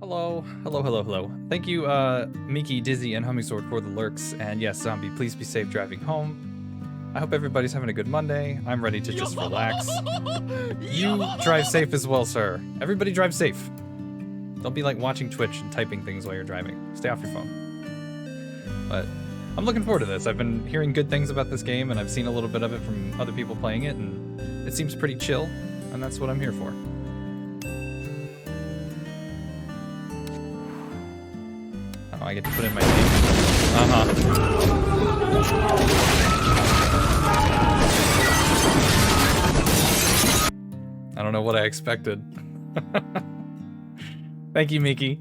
Hello, hello, hello, hello. Thank you, Miki, Dizzy, and Hummingsword for the lurks. And yes, Zombie, please be safe driving home. I hope everybody's having a good Monday. I'm ready to just relax. You drive safe as well, sir. Everybody drive safe. Don't be like watching Twitch and typing things while you're driving. Stay off your phone. But I'm looking forward to this. I've been hearing good things about this game, and I've seen a little bit of it from other people playing it, and it seems pretty chill, and that's what I'm here for. Oh, I get to put in my name. I don't know what I expected. Thank you, Miki.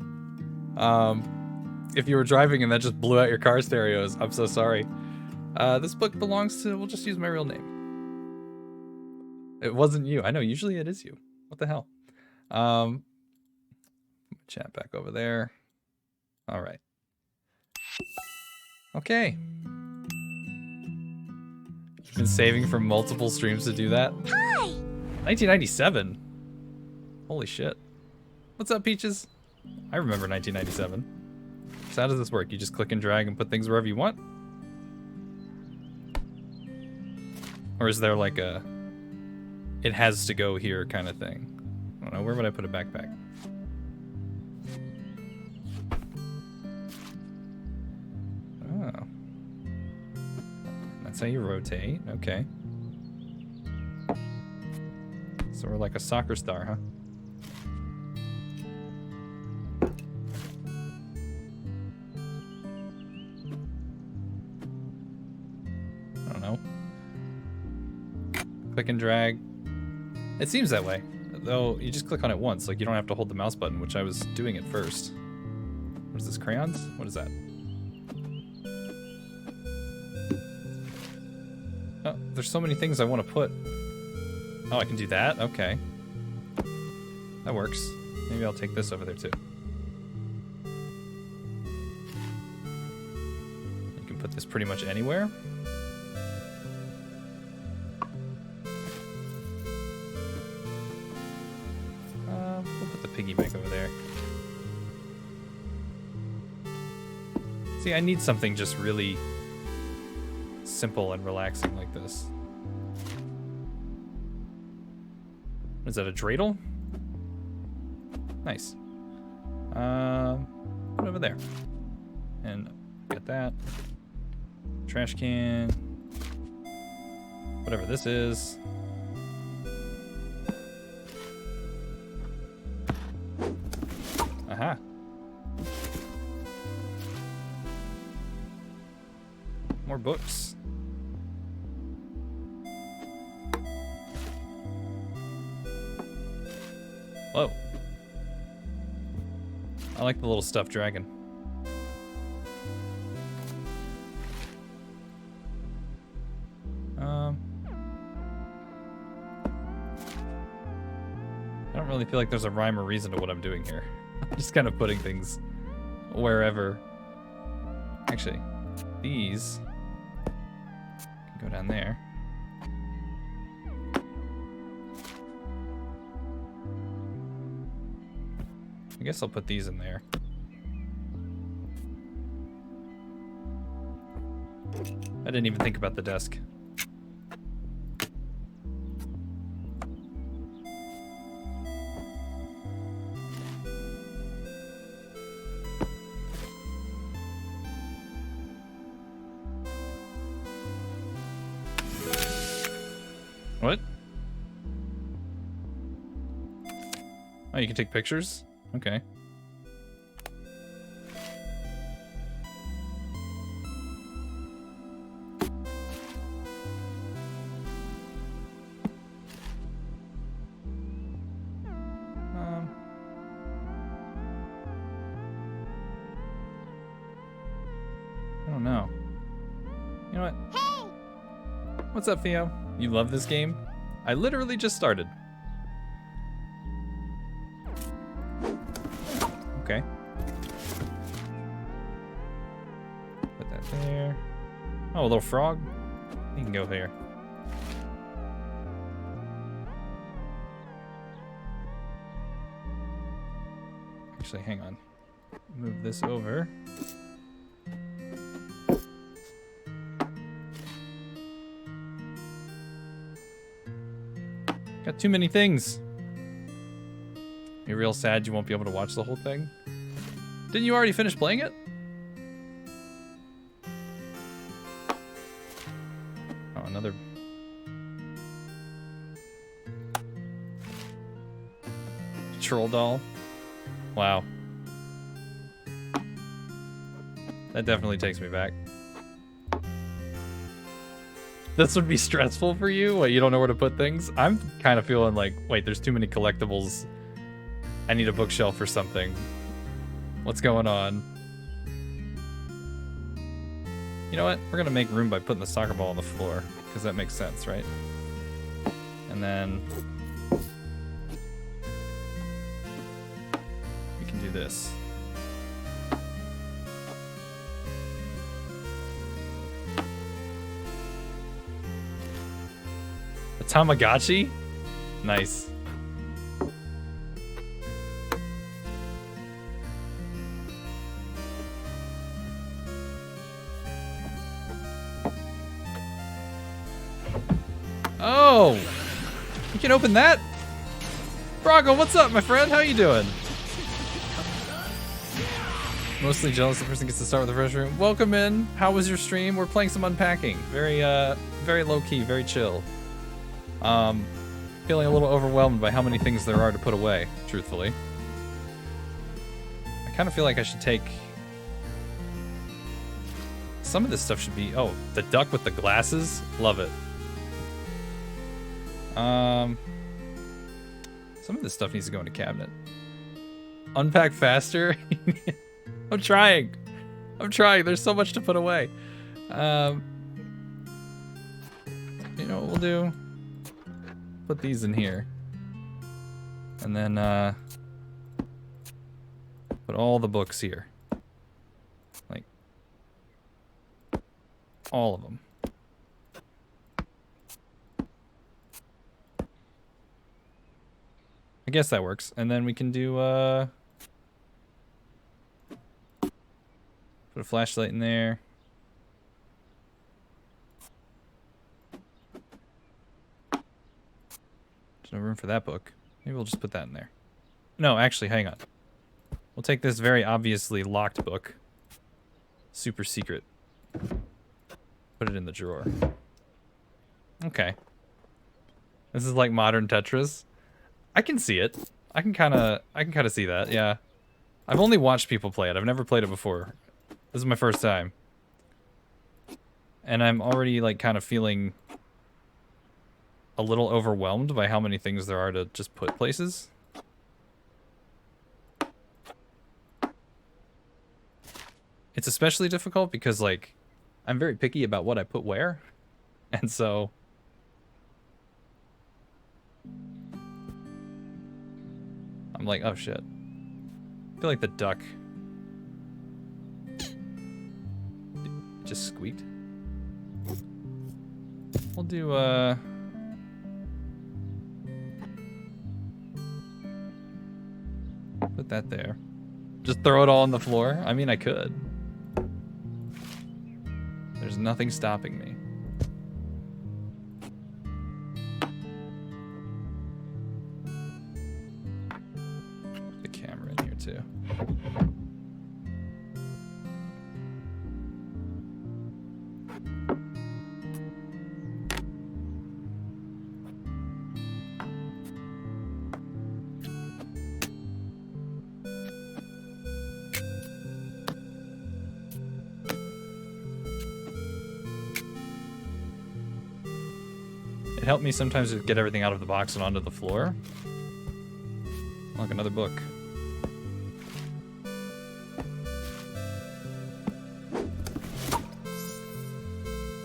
If you were driving and that just blew out your car stereos, I'm so sorry. This book belongs to, we'll just use my real name. It wasn't you. I know, usually it is you. What the hell? Chat back over there. All right. Okay. You've been saving for multiple streams to do that? Hi! 1997? Holy shit. What's up, Peaches? I remember 1997. So how does this work? You just click and drag and put things wherever you want? Or is there like a it has to go here kind of thing? I don't know, where would I put a backpack? Oh. That's how you rotate, okay. So we're like a soccer star, huh? I don't know. Click and drag. It seems that way. Though you just click on it once, like you don't have to hold the mouse button, which I was doing at first. What is this, crayons? What is that? Oh, there's so many things I want to put. Oh, I can do that? Okay. That works. Maybe I'll take this over there too. You can put this pretty much anywhere. We'll put the piggy bank over there. See, I need something just really simple and relaxing like this. Is that a dreidel? Nice. Put it over there. And get that. Trash can. Whatever this is. Aha. More books. Whoa. I like the little stuffed dragon. I don't really feel like there's a rhyme or reason to what I'm doing here. I'm just kind of putting things wherever. Actually, these can go down there. I guess I'll put these in there. I didn't even think about the desk. What? Oh, you can take pictures? Okay. I don't know. You know what? Hey! What's up, Theo? You love this game? I literally just started. Okay. Put that there. Oh, a little frog. You can go here. Actually, hang on. Move this over. Got too many things. You're real sad you won't be able to watch the whole thing? Didn't you already finish playing it? Oh, another... troll doll. Wow. That definitely takes me back. This would be stressful for you? What, you don't know where to put things? I'm kind of feeling like, wait, there's too many collectibles. I need a bookshelf or something. What's going on? You know what? We're gonna make room by putting the soccer ball on the floor, because that makes sense, right? And then we can do this. A Tamagotchi? Nice. Oh! You can open that? Brago, what's up, my friend? How you doing? Mostly jealous the person gets to start with the first room. Welcome in. How was your stream? We're playing some Unpacking. Very low-key, very chill. Feeling a little overwhelmed by how many things there are to put away, truthfully. I kind of feel like I should take... Some of this stuff should be... Oh, the duck with the glasses? Love it. Some of this stuff needs to go in a cabinet. Unpack faster? I'm trying. There's so much to put away. You know what we'll do? Put these in here. And then, put all the books here. Like, all of them. I guess that works. And then we can do, put a flashlight in there. There's no room for that book. Maybe we'll just put that in there. No, actually, hang on. We'll take this very obviously locked book. Super secret. Put it in the drawer. Okay. This is like modern Tetris. I can see it. I can kind of see that. Yeah. I've only watched people play it. I've never played it before. This is my first time. And I'm already like kind of feeling a little overwhelmed by how many things there are to just put places. It's especially difficult because like I'm very picky about what I put where. And so I'm like, oh shit. I feel like the duck just squeaked. We'll do, put that there. Just throw it all on the floor? I mean, I could. There's nothing stopping me. The camera in here too. It helped me sometimes to get everything out of the box and onto the floor. Like another book.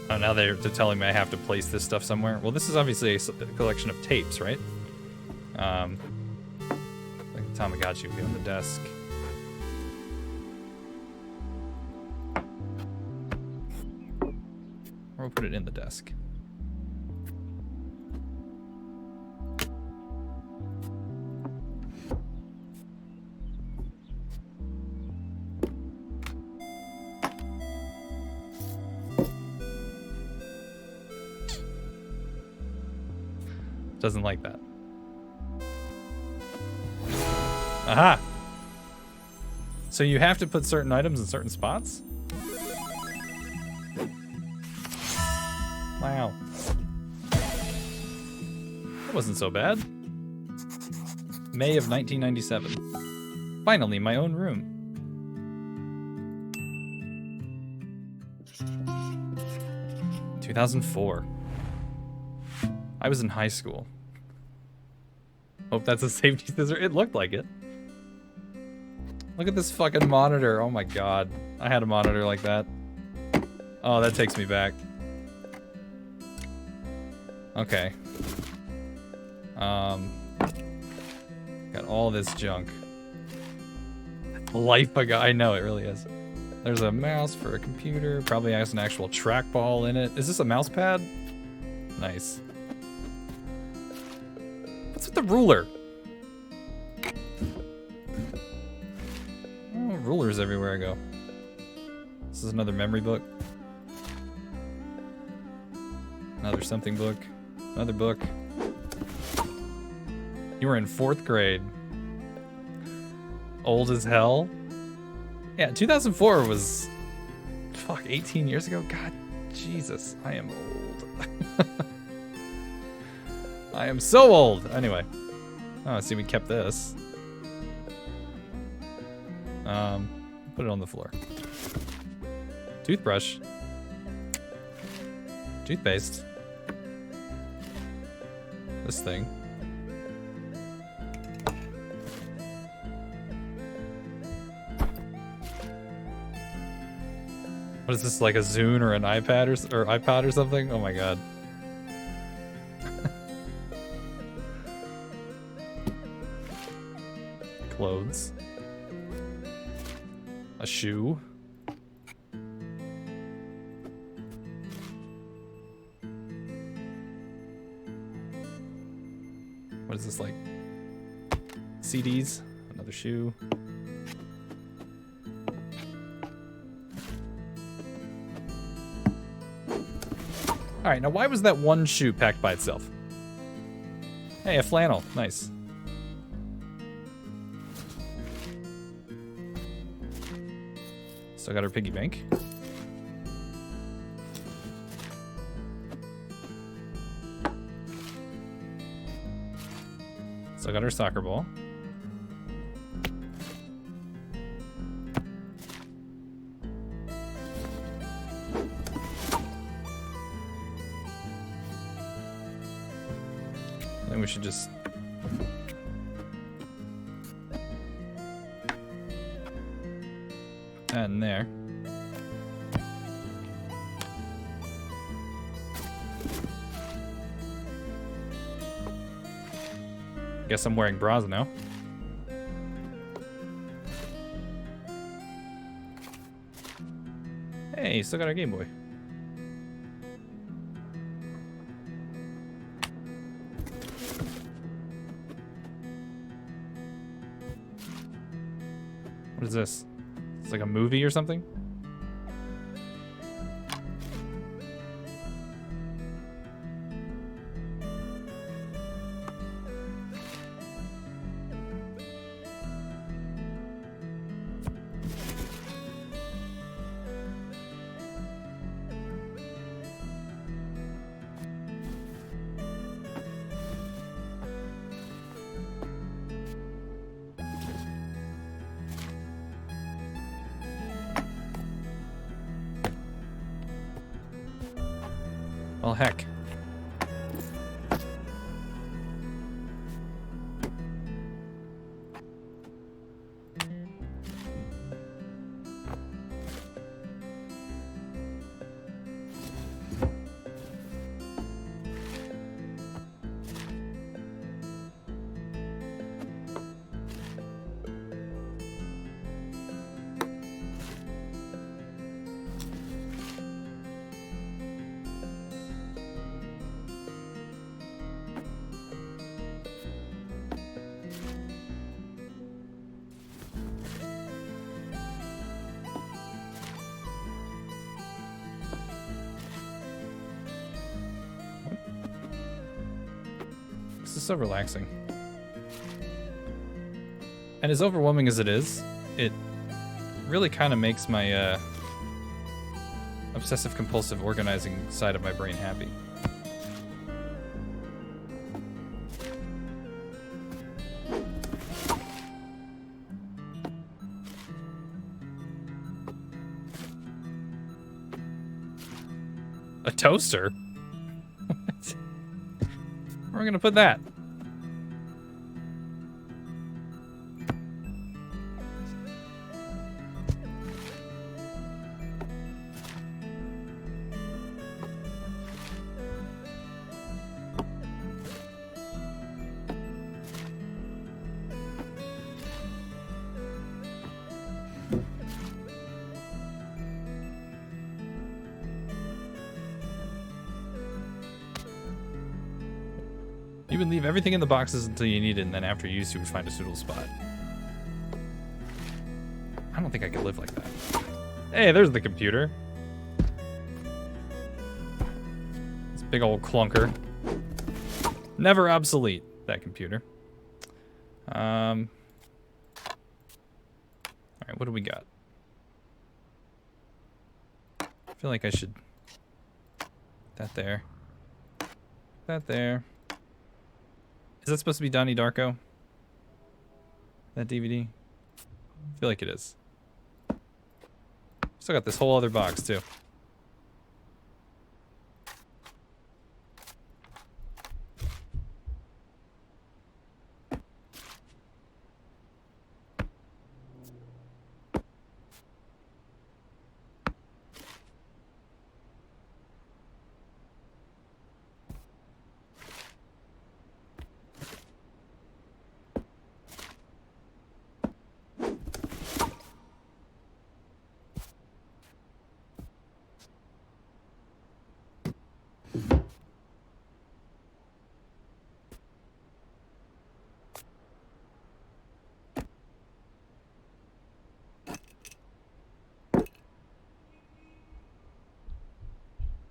Oh, now they're telling me I have to place this stuff somewhere. Well, this is obviously a collection of tapes, right? Like the Tamagotchi would be on the desk. Or we'll put it in the desk. Doesn't like that. Aha! So you have to put certain items in certain spots? Wow. That wasn't so bad. May of 1997. Finally, my own room. ...2004. I was in high school. Hope that's a safety scissor. It looked like it. Look at this fucking monitor. Oh my god. I had a monitor like that. Oh, that takes me back. Okay. Got all this junk. Life a guy. I know, it really is. There's a mouse for a computer. Probably has an actual trackball in it. Is this a mouse pad? Nice. What's with the ruler? Oh, rulers everywhere I go. This is another memory book. Another something book. Another book. You were in 4th grade. Old as hell. Yeah, 2004 was... Fuck, 18 years ago? God, Jesus, I am old. I am so old! Anyway. Oh, see, we kept this. Put it on the floor. Toothbrush. Toothpaste. This thing. What is this, like a Zune or an iPad or iPod or something? Oh my god. Clothes. A shoe. What is this, like? CDs. Another shoe. Alright, now why was that one shoe packed by itself? Hey, a flannel. Nice. Still got our piggy bank. Still got our soccer ball. Then we should just... add in there. Guess I'm wearing bras now. Hey, still got our Game Boy. What is this? It's like a movie or something? Well, heck. so relaxing. And as overwhelming as it is, it really kind of makes my obsessive-compulsive organizing side of my brain happy. A toaster? What? Where are we gonna put that? You would leave everything in the boxes until you need it, and then after use, you would find a suitable spot. I don't think I could live like that. Hey, there's the computer. This big old clunker. Never obsolete, that computer. Alright, what do we got? I feel like I should... That there. That there. Is that supposed to be Donnie Darko? That DVD? I feel like it is. Still got this whole other box, too.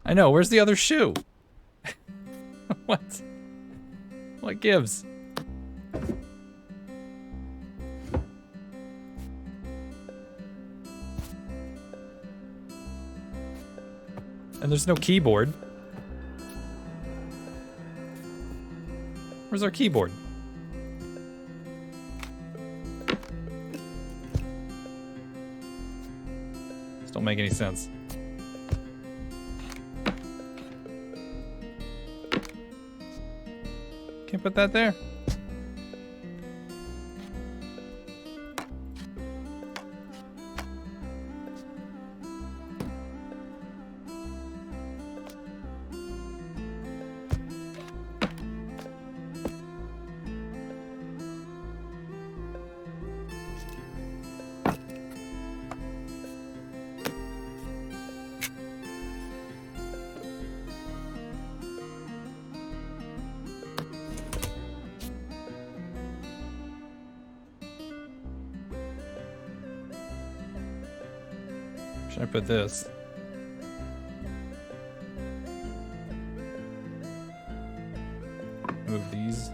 I know, where's the other shoe? What? What gives? And there's no keyboard. Where's our keyboard? This don't make any sense. Can't put that there. Should I put this? Move these.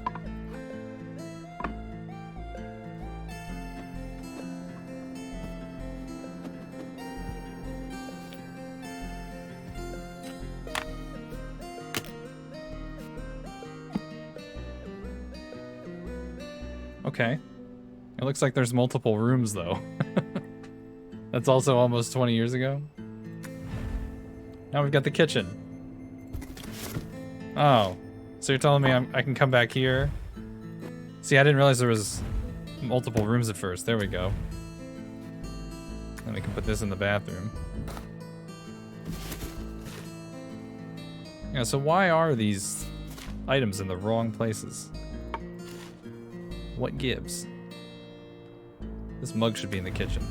Okay. It looks like there's multiple rooms though. That's also almost 20 years ago. Now we've got the kitchen. Oh, so you're telling me I can come back here? See, I didn't realize there was multiple rooms at first. There we go. Then we can put this in the bathroom. Yeah, so why are these items in the wrong places? What gives? This mug should be in the kitchen.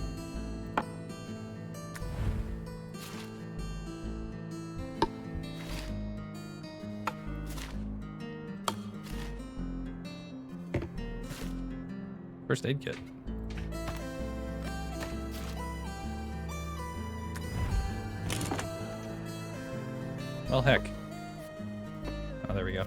First aid kit. Well, heck. Oh, there we go.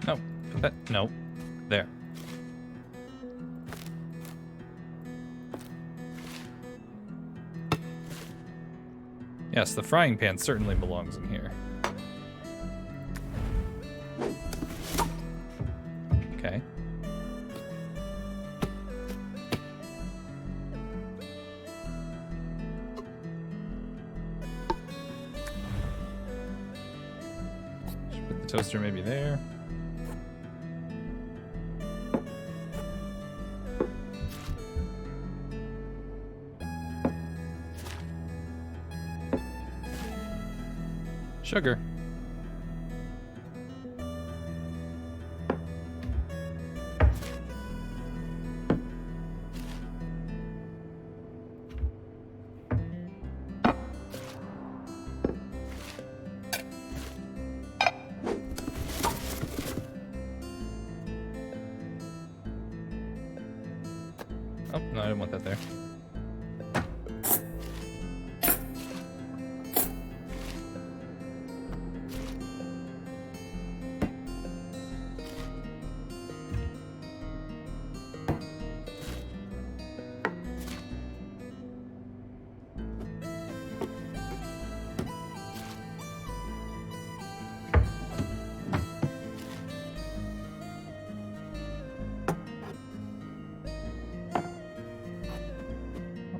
No, put that, no, there. Yes, the frying pan certainly belongs in here. Okay. Should put the toaster maybe there. Sugar. Oh, no, I didn't want that there.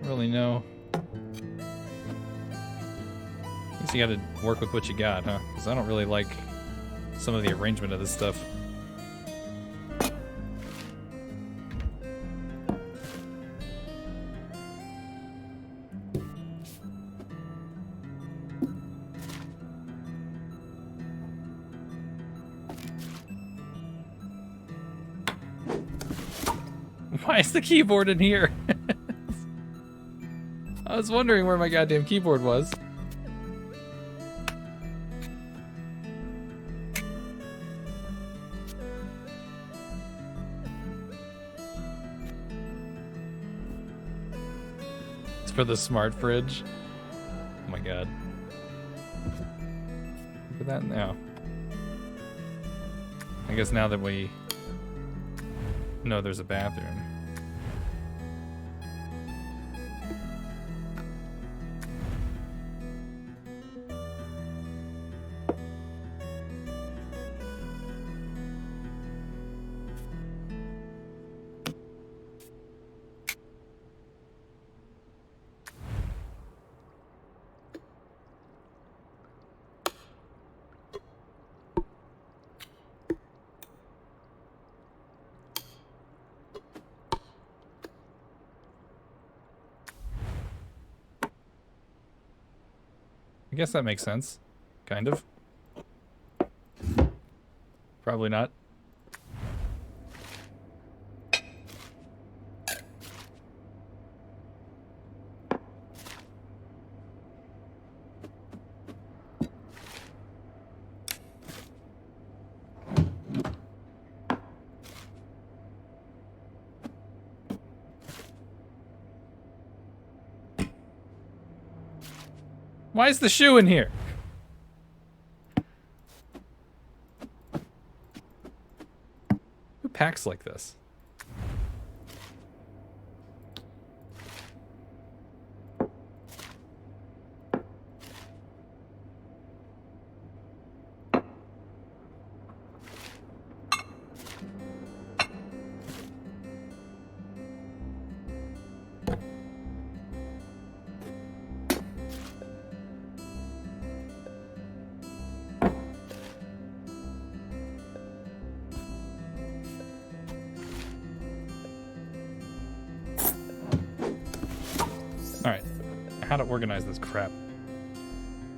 Really know. I guess you gotta work with what you got, huh? Because I don't really like some of the arrangement of this stuff. Why is the keyboard in here? I was wondering where my goddamn keyboard was. It's for the smart fridge. Oh my god. Look at that now. I guess now that we know there's a bathroom. I guess that makes sense. Kind of. Probably not. Why is the shoe in here? Who packs like this? Alright, how to organize this crap.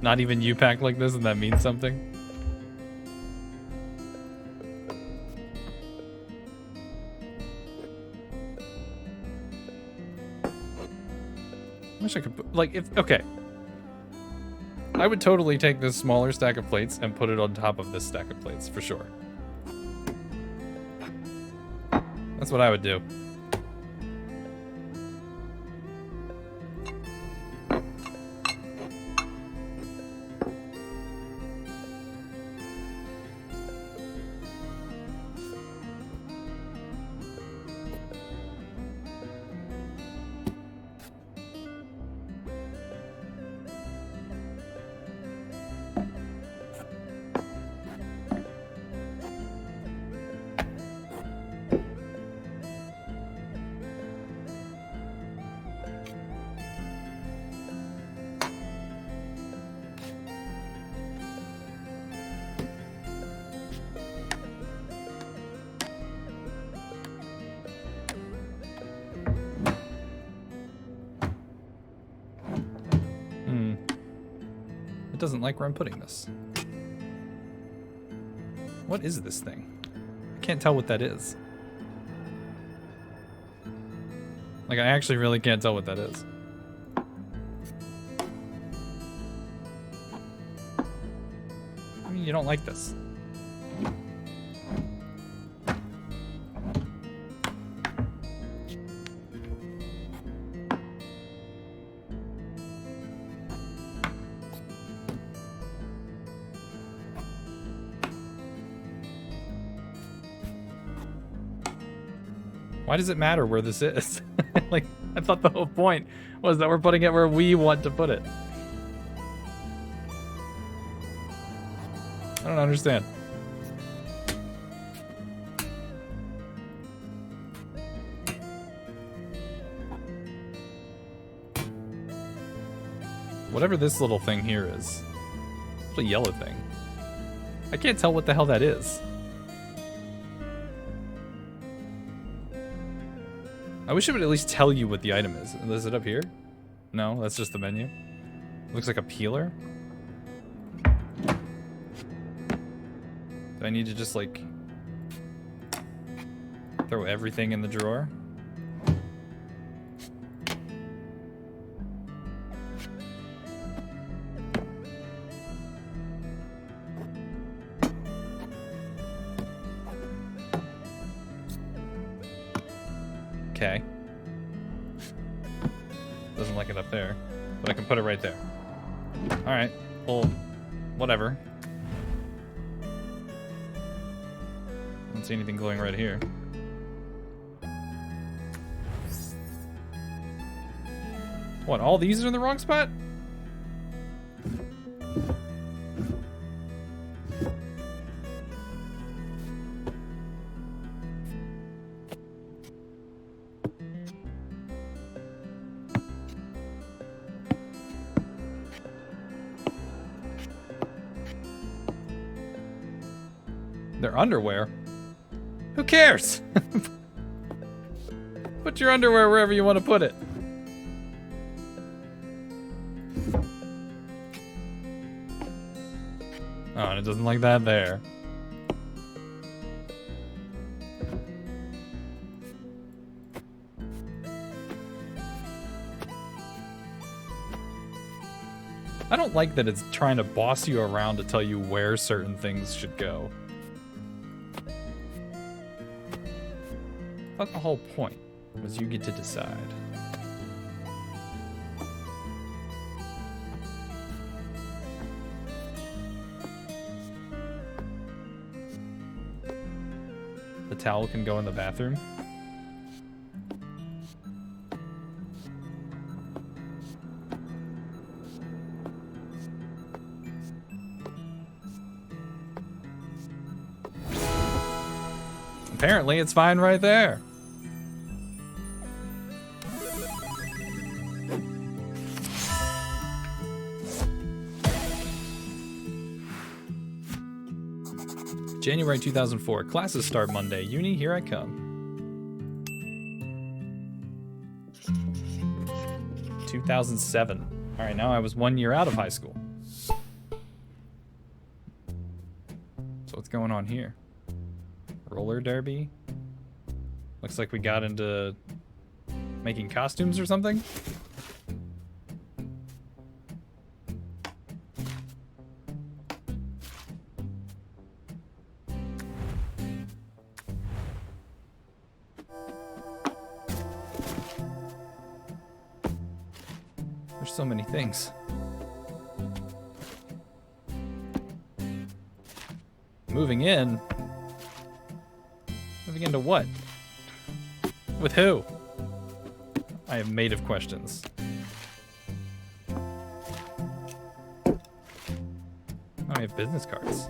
Not even you pack like this and that means something? I wish I could put, like, if, okay. I would totally take this smaller stack of plates and put it on top of this stack of plates, for sure. That's what I would do. doesn't like where I'm putting this. What is this thing? I can't tell what that is. Like, I actually really can't tell what that is. I mean, you don't like this. Why does it matter where this is? Like, I thought the whole point was that we're putting it where we want to put it. I don't understand. Whatever this little thing here is. It's a yellow thing. I can't tell what the hell that is. I wish it would at least tell you what the item is. Is it up here? No, that's just the menu. Looks like a peeler. Do I need to just like throw everything in the drawer? Okay. Doesn't like it up there, but I can put it right there. All right. Well, whatever. I don't see anything glowing right here. What? All these are in the wrong spot? Their underwear? Who cares? Put your underwear wherever you want to put it. Oh, and it doesn't like that there. I don't like that it's trying to boss you around to tell you where certain things should go. I thought the whole point was you get to decide. The towel can go in the bathroom. Apparently, it's fine right there. January 2004. Classes start Monday. Uni, here I come. 2007. All right, now I was 1 year out of high school. So what's going on here? Roller derby? Looks like we got into making costumes or something. There's so many things. Moving in? Moving into what? With who? I have made of questions. Oh, I have business cards.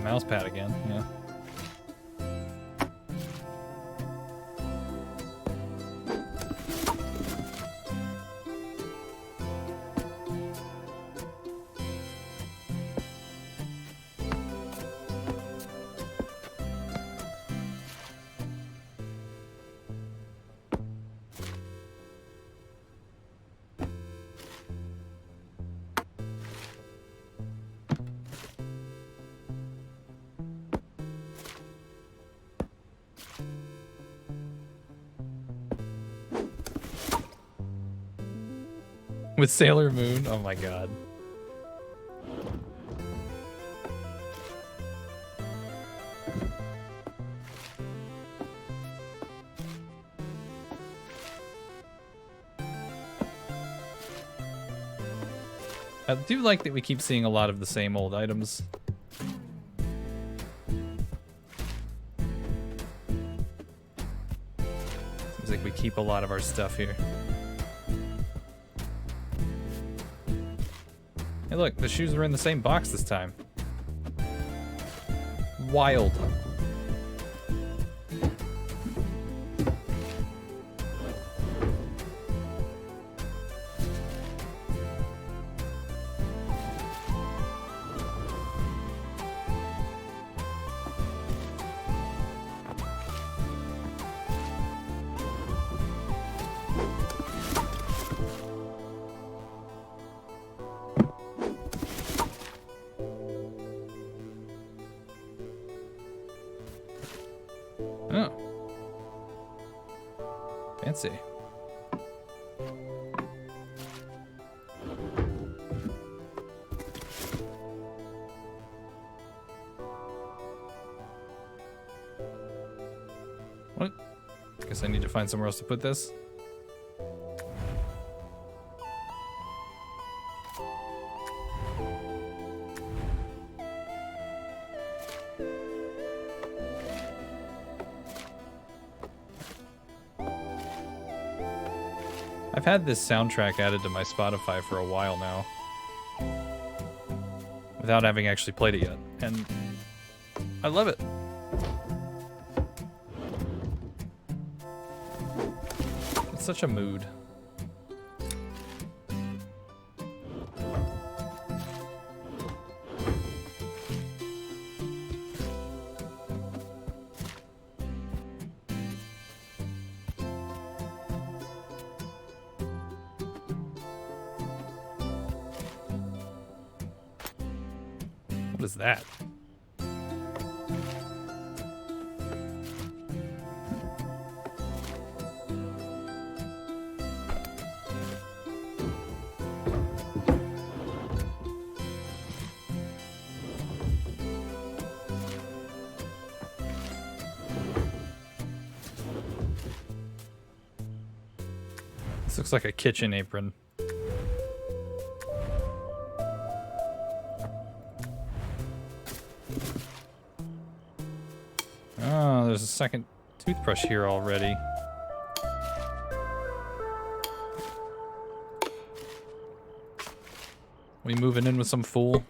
mouse pad again, yeah. With Sailor Moon? Oh my god. I do like that we keep seeing a lot of the same old items. Seems like we keep a lot of our stuff here. Hey look, the shoes are in the same box this time. Wild. Oh. Fancy. What? Guess I need to find somewhere else to put this. I've had this soundtrack added to my Spotify for a while now, without having actually played it yet, and I love it. It's such a mood. What is that? This looks like a kitchen apron. Oh, there's a second toothbrush here already. We moving in with some fool?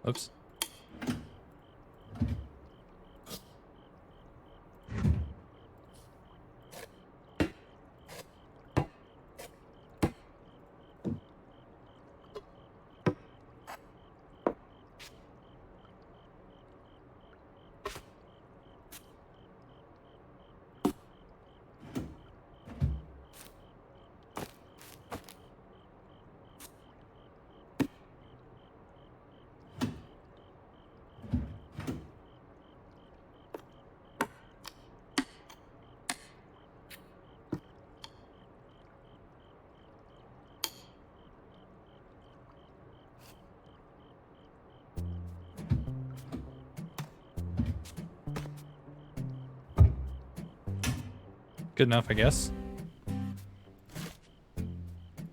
Oops. Good enough, I guess.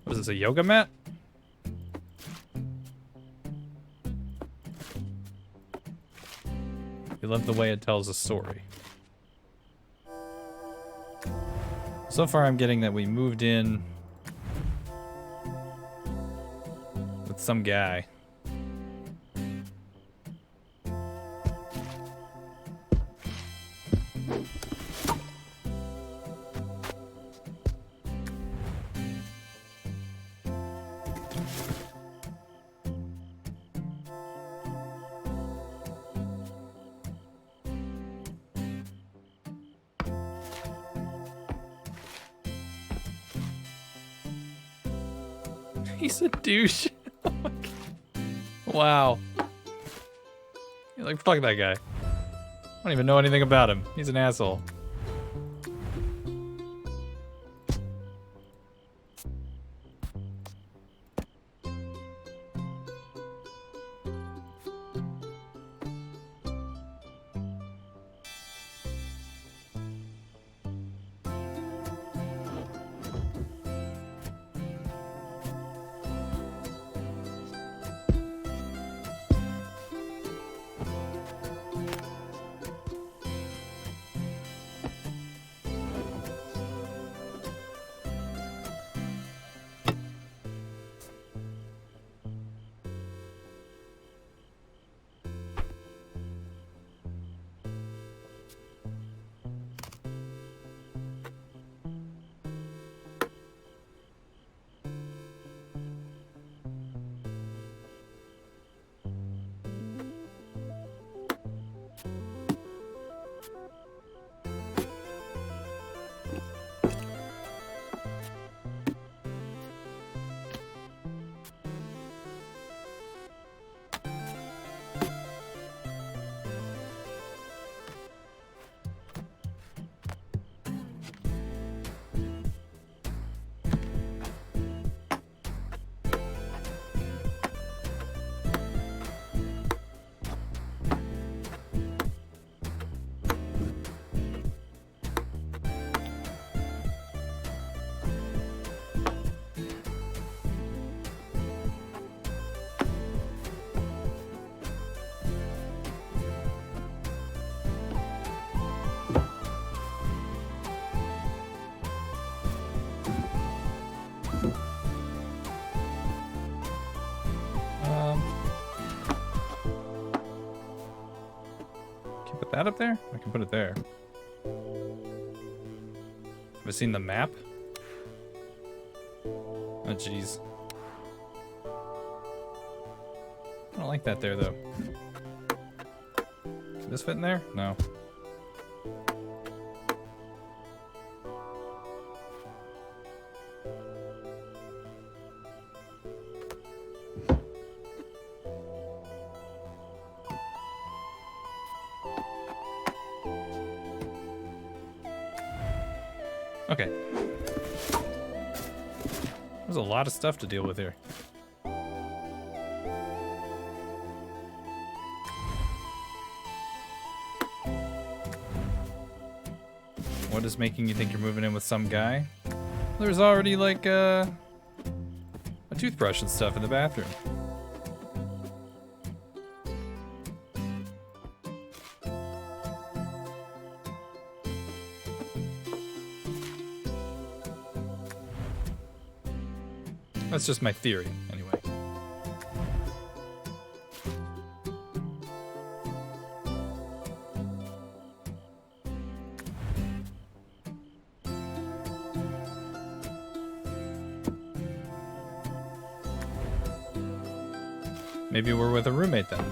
What is this, a yoga mat? We love the way it tells a story. So far I'm getting that we moved in with some guy. He's a douche. Wow. You're like, fuck that guy. I don't even know anything about him. He's an asshole. Can you put that up there? I can put it there. Have I seen the map? Oh, jeez. I don't like that there, though. Can this fit in there? No. Okay. There's a lot of stuff to deal with here. What is making you think you're moving in with some guy? There's already like a toothbrush and stuff in the bathroom. That's just my theory, anyway. Maybe we're with a roommate then.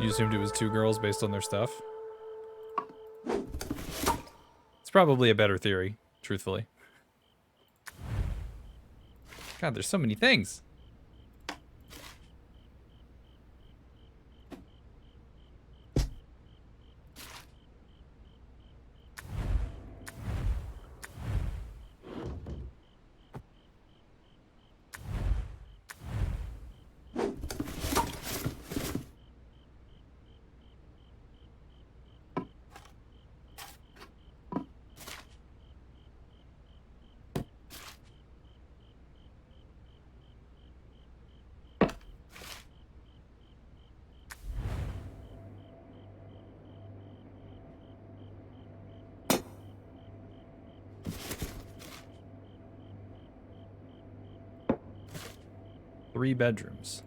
You assumed it was two girls based on their stuff? It's probably a better theory, truthfully. God, there's so many things. 3 bedrooms.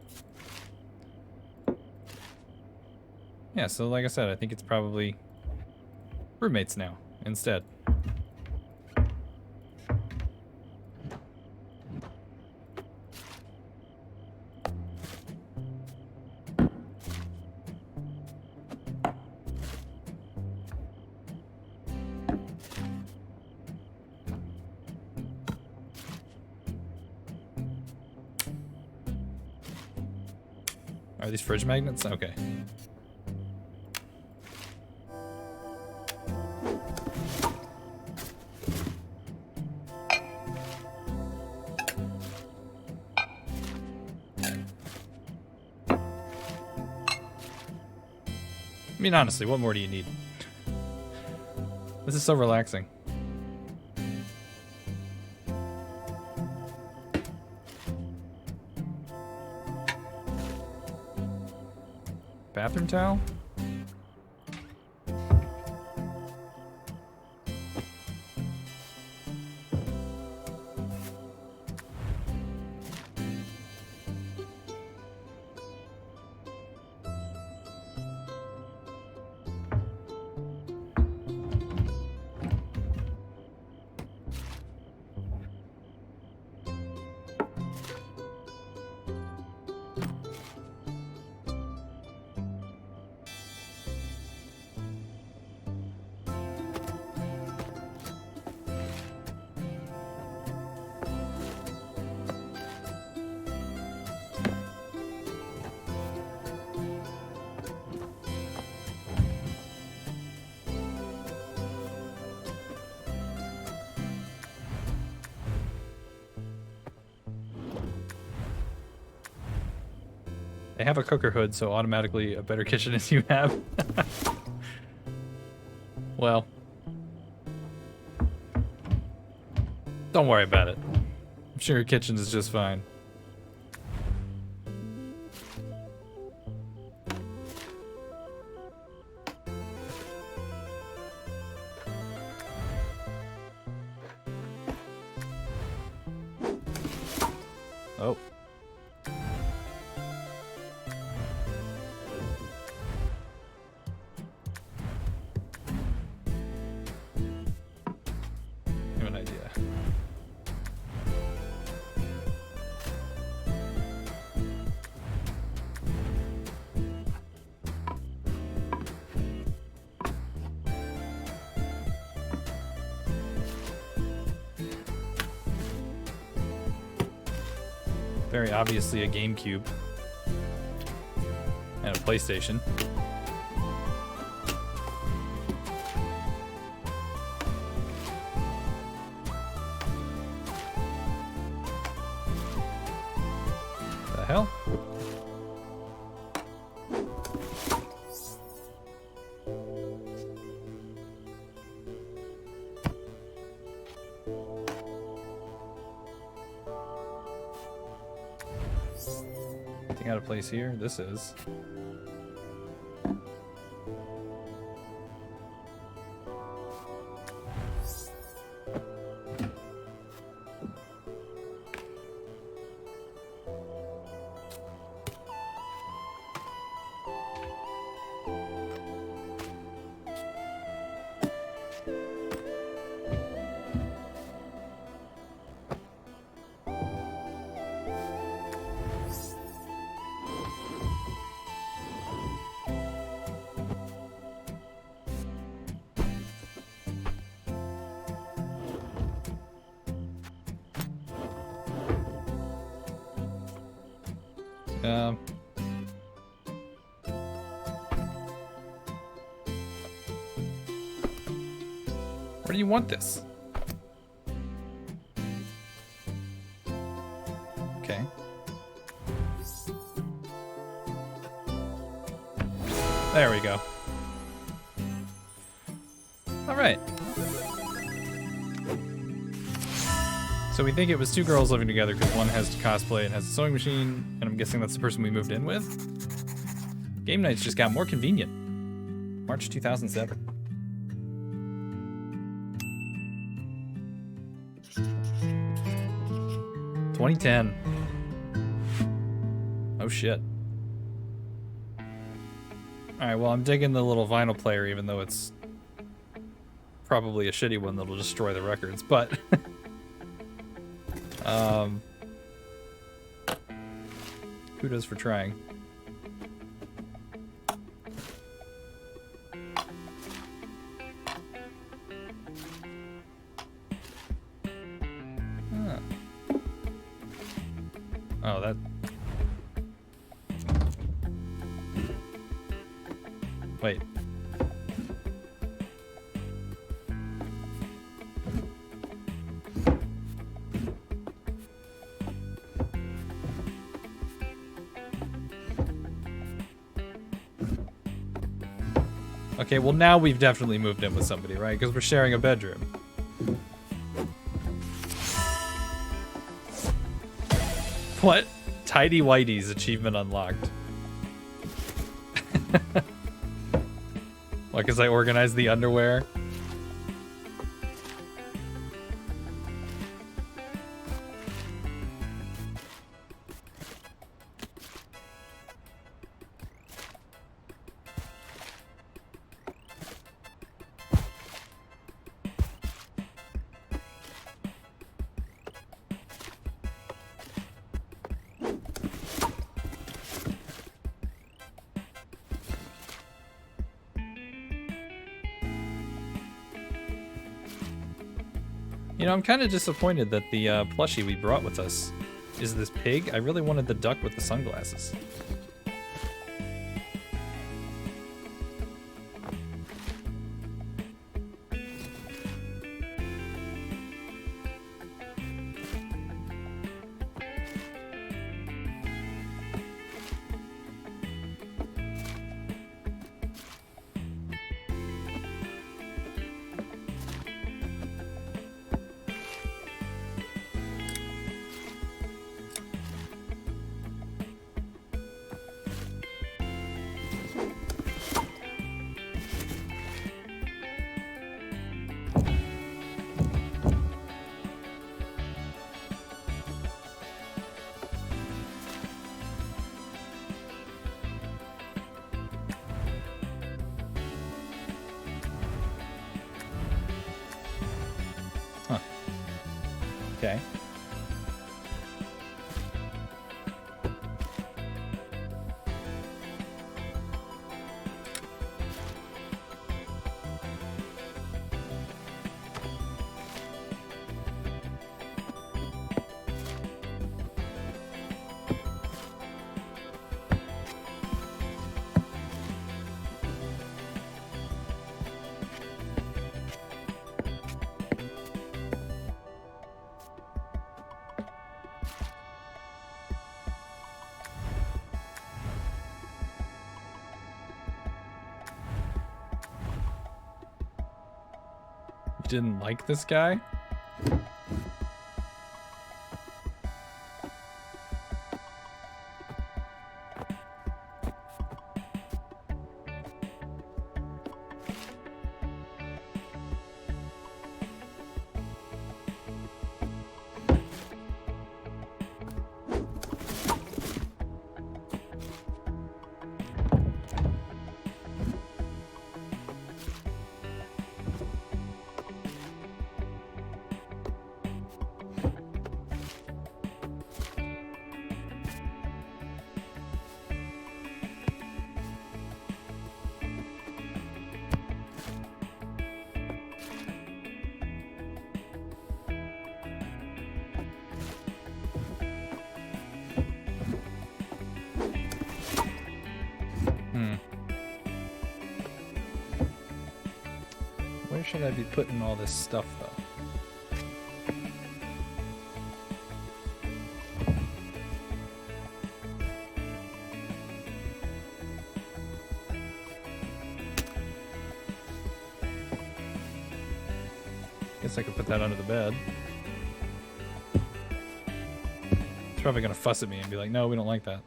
Yeah, so like I said, I think it's probably roommates now instead. Are these fridge magnets? Okay. I mean, honestly, what more do you need? This is so relaxing. Bathroom towel? They have a cooker hood, so automatically a better kitchen as you have. Well, don't worry about it. I'm sure your kitchen is just fine. Oh. I have an idea. Very obviously a GameCube and a PlayStation. The hell? Anything out of place here? This is. Where do you want this? Okay. There we go. All right. So we think it was 2 girls living together because one has to cosplay and has a sewing machine, and I'm guessing that's the person we moved in with. Game nights just got more convenient. March 2007. $2010. Oh shit. Alright, well I'm digging the little vinyl player even though it's probably a shitty one that'll destroy the records, but kudos for trying. Huh. Oh, that... Wait. Okay, well now we've definitely moved in with somebody, right? Because we're sharing a bedroom. What? Tidy Whitey's achievement unlocked. What, because I organized the underwear? You know, I'm kind of disappointed that the plushie we brought with us is this pig. I really wanted the duck with the sunglasses. Okay. Didn't like this guy? Where should I be putting all this stuff, though? Guess I could put that under the bed. It's probably gonna fuss at me and be like, no, we don't like that.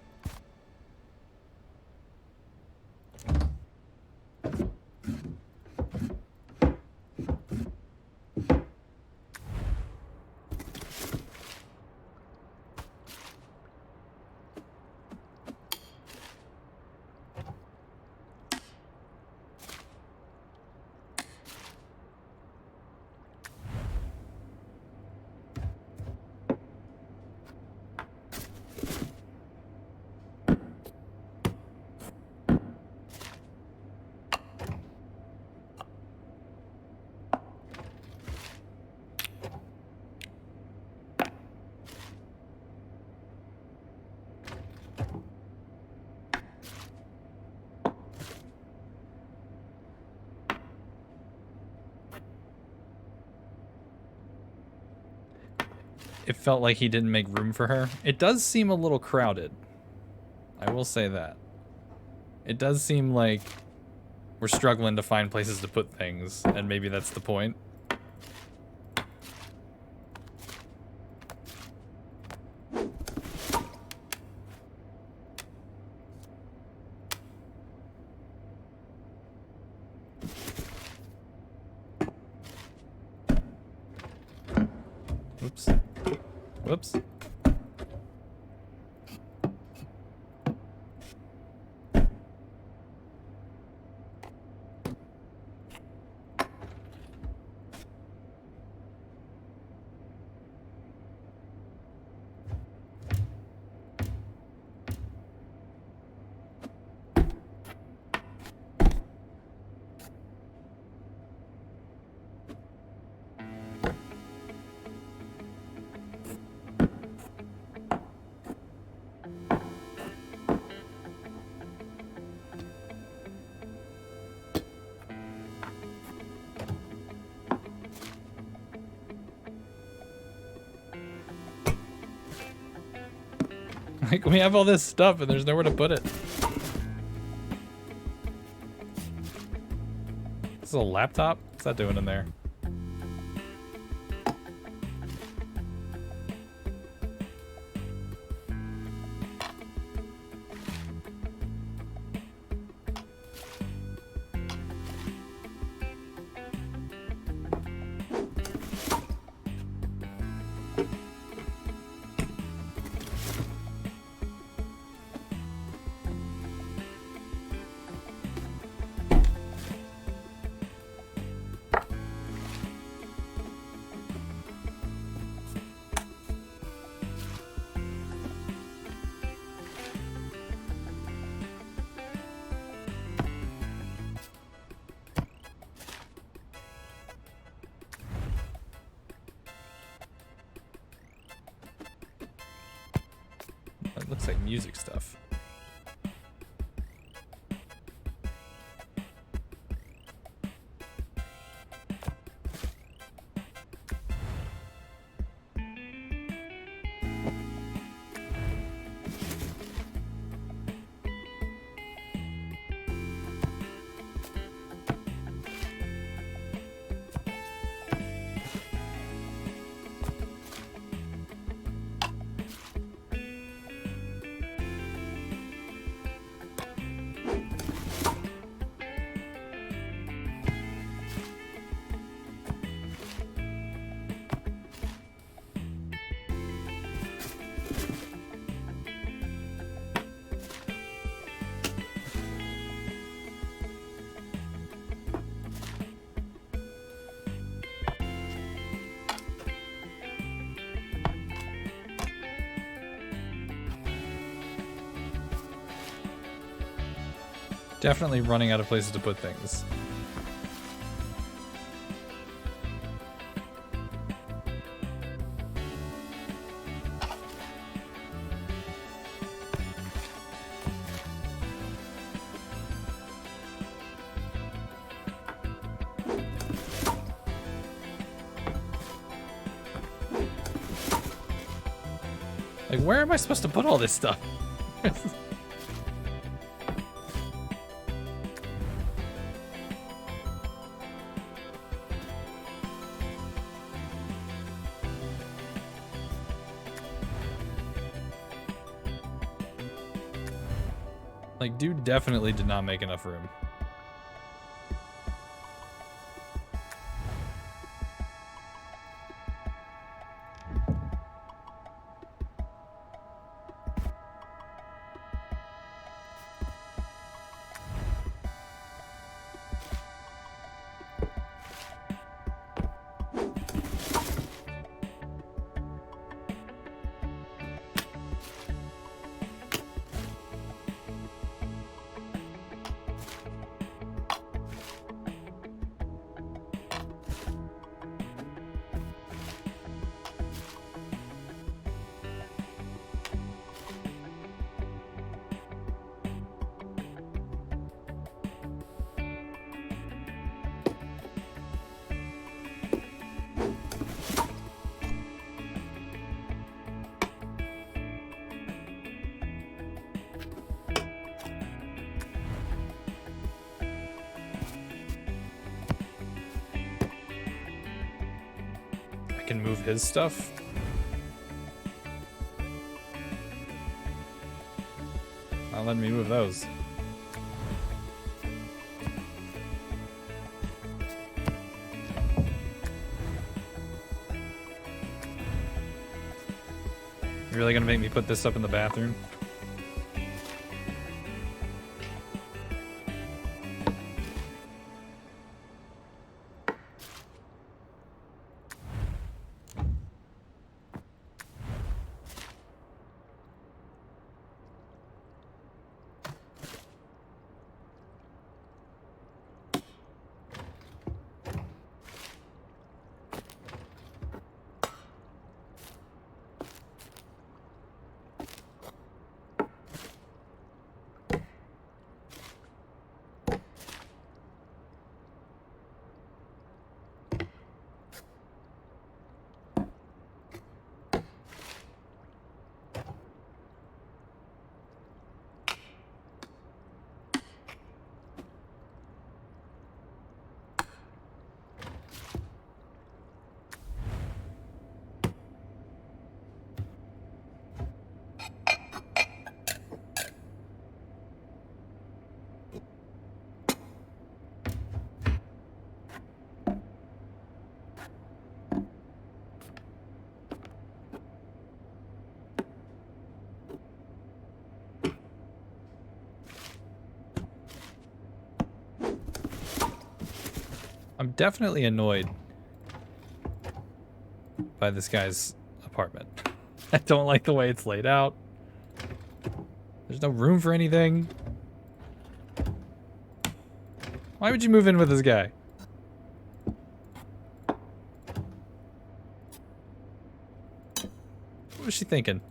it felt like he didn't make room for her. It does seem a little crowded. I will say that. It does seem like we're struggling to find places to put things, and maybe that's the point. Whoops. Whoops. Like, we have all this stuff and there's nowhere to put it. This is a laptop? What's that doing in there? It looks like music stuff. Definitely running out of places to put things. Like, where am I supposed to put all this stuff? Like, dude definitely did not make enough room. move his stuff. Not letting me move those. You're really gonna make me put this up in the bathroom? I'm definitely annoyed by this guy's apartment. I don't like the way it's laid out. There's no room for anything. Why would you move in with this guy? What was she thinking?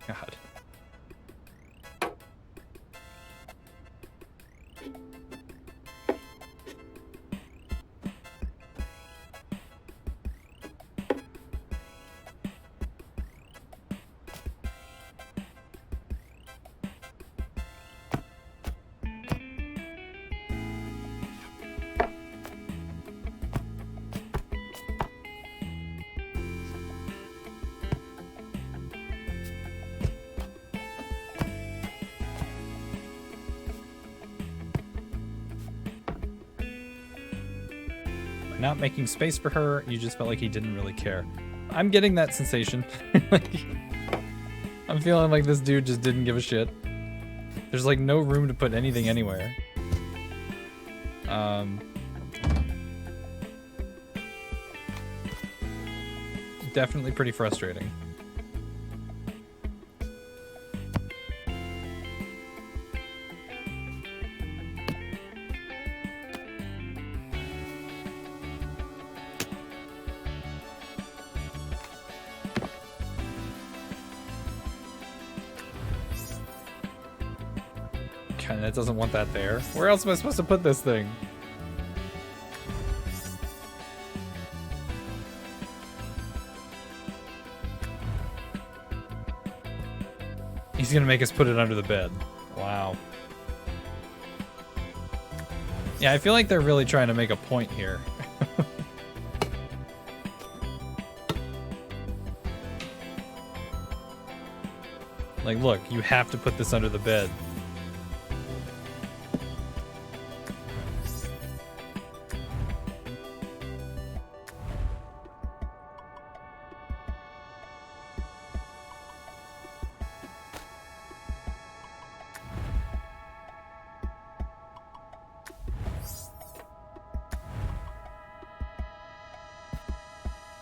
God. Not making space for her, you just felt like he didn't really care. I'm getting that sensation. Like, I'm feeling like this dude just didn't give a shit. There's like no room to put anything anywhere. Definitely pretty frustrating. God, that doesn't want that there. Where else am I supposed to put this thing? He's gonna make us put it under the bed. Wow. Yeah, I feel like they're really trying to make a point here. Like, look, you have to put this under the bed.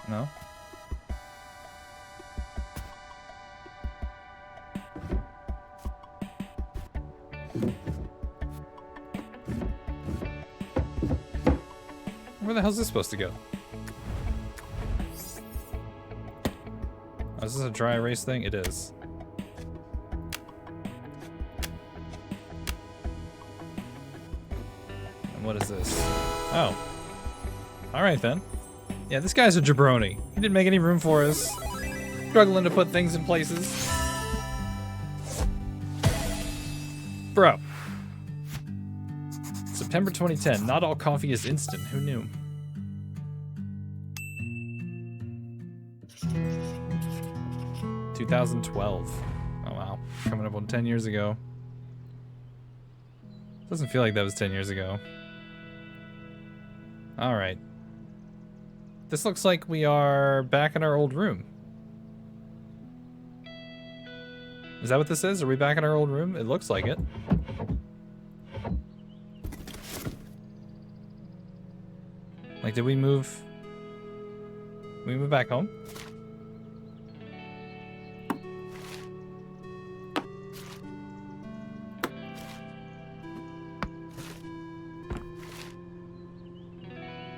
No? Where the hell's this supposed to go? Oh, is this a dry erase thing? It is. And what is this? Oh. Alright then. Yeah, this guy's a jabroni. He didn't make any room for us. Struggling to put things in places. Bro. September 2010. Not all coffee is instant. Who knew? ...2012. Oh wow. Coming up on 10 years ago. Doesn't feel like that was 10 years ago. Alright. This looks like we are back in our old room. Is that what this is? Are we back in our old room? It looks like it. Like, did we move? We move back home?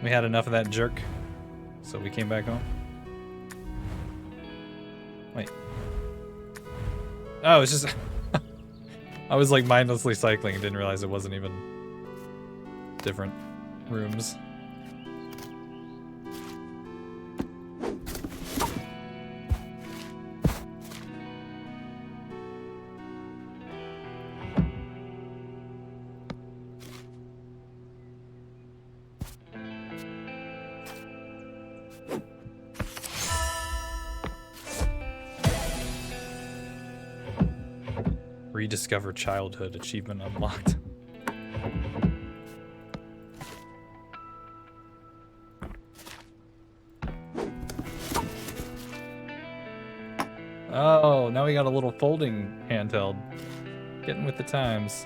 We had enough of that jerk, so we came back home. Wait. Oh, it's just... I was like mindlessly cycling and didn't realize it wasn't even different rooms. Rediscover childhood achievement unlocked. Oh, now we got a little folding handheld. Getting with the times.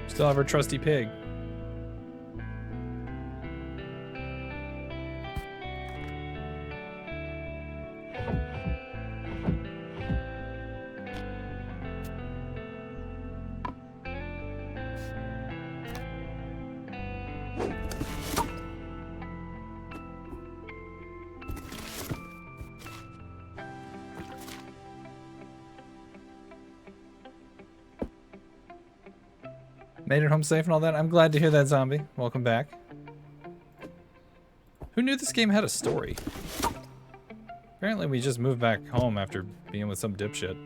Still have our trusty pig. Made it home safe and all that. I'm glad to hear that, zombie. Welcome back. Who knew this game had a story? Apparently we just moved back home after being with some dipshit.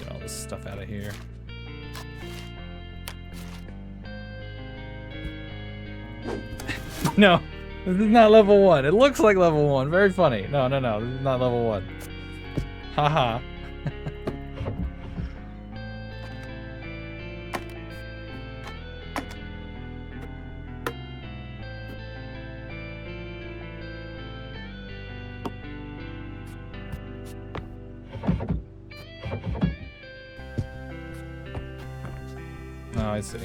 Get all this this stuff out of here. No, this is not level 1. It looks like level 1. Very funny. No, no, no. This is not level 1. Haha. Oh, I see.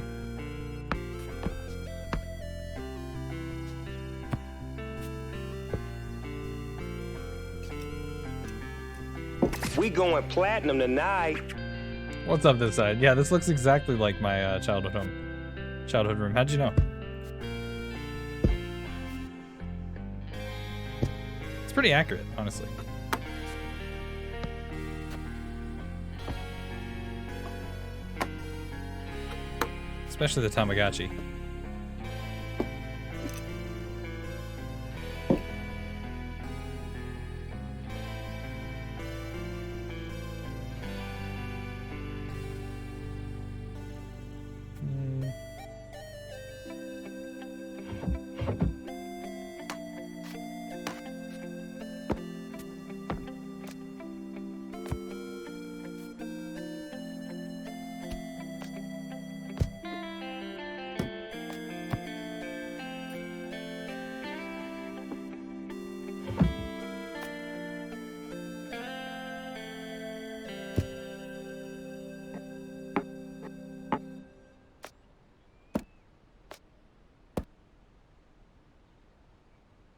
We going platinum tonight. What's up this side? Yeah, this looks exactly like my childhood room. How'd you know? It's pretty accurate, honestly. Especially the Tamagotchi.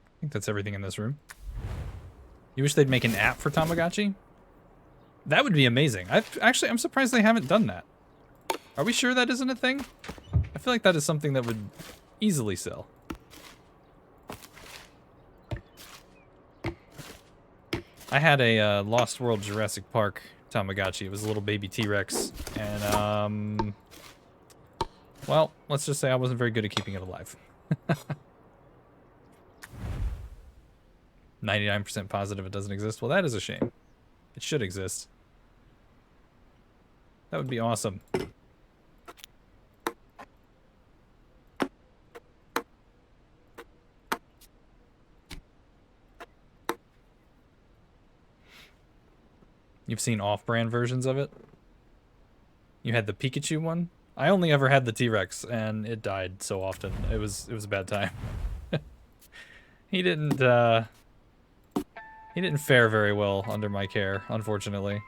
I think that's everything in this room. You wish they'd make an app for Tamagotchi? That would be amazing. I'm surprised they haven't done that. Are we sure that isn't a thing? I feel like that is something that would easily sell. I had a Lost World Jurassic Park Tamagotchi. It was a little baby T-Rex, and well, let's just say I wasn't very good at keeping it alive. 99% positive it doesn't exist. Well, that is a shame. It should exist. That would be awesome. You've seen off-brand versions of it? You had the Pikachu one? I only ever had the T-Rex, and it died so often. It was a bad time. He didn't fare very well under my care, unfortunately.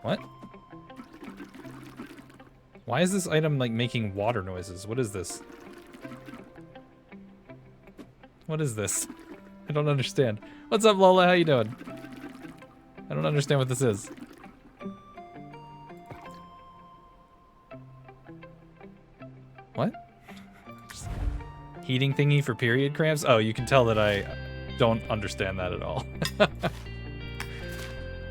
What? Why is this item like making water noises? What is this? What is this? I don't understand. What's up, Lola? How you doing? I don't understand what this is. What? Heating thingy for period cramps? Oh, you can tell that I don't understand that at all.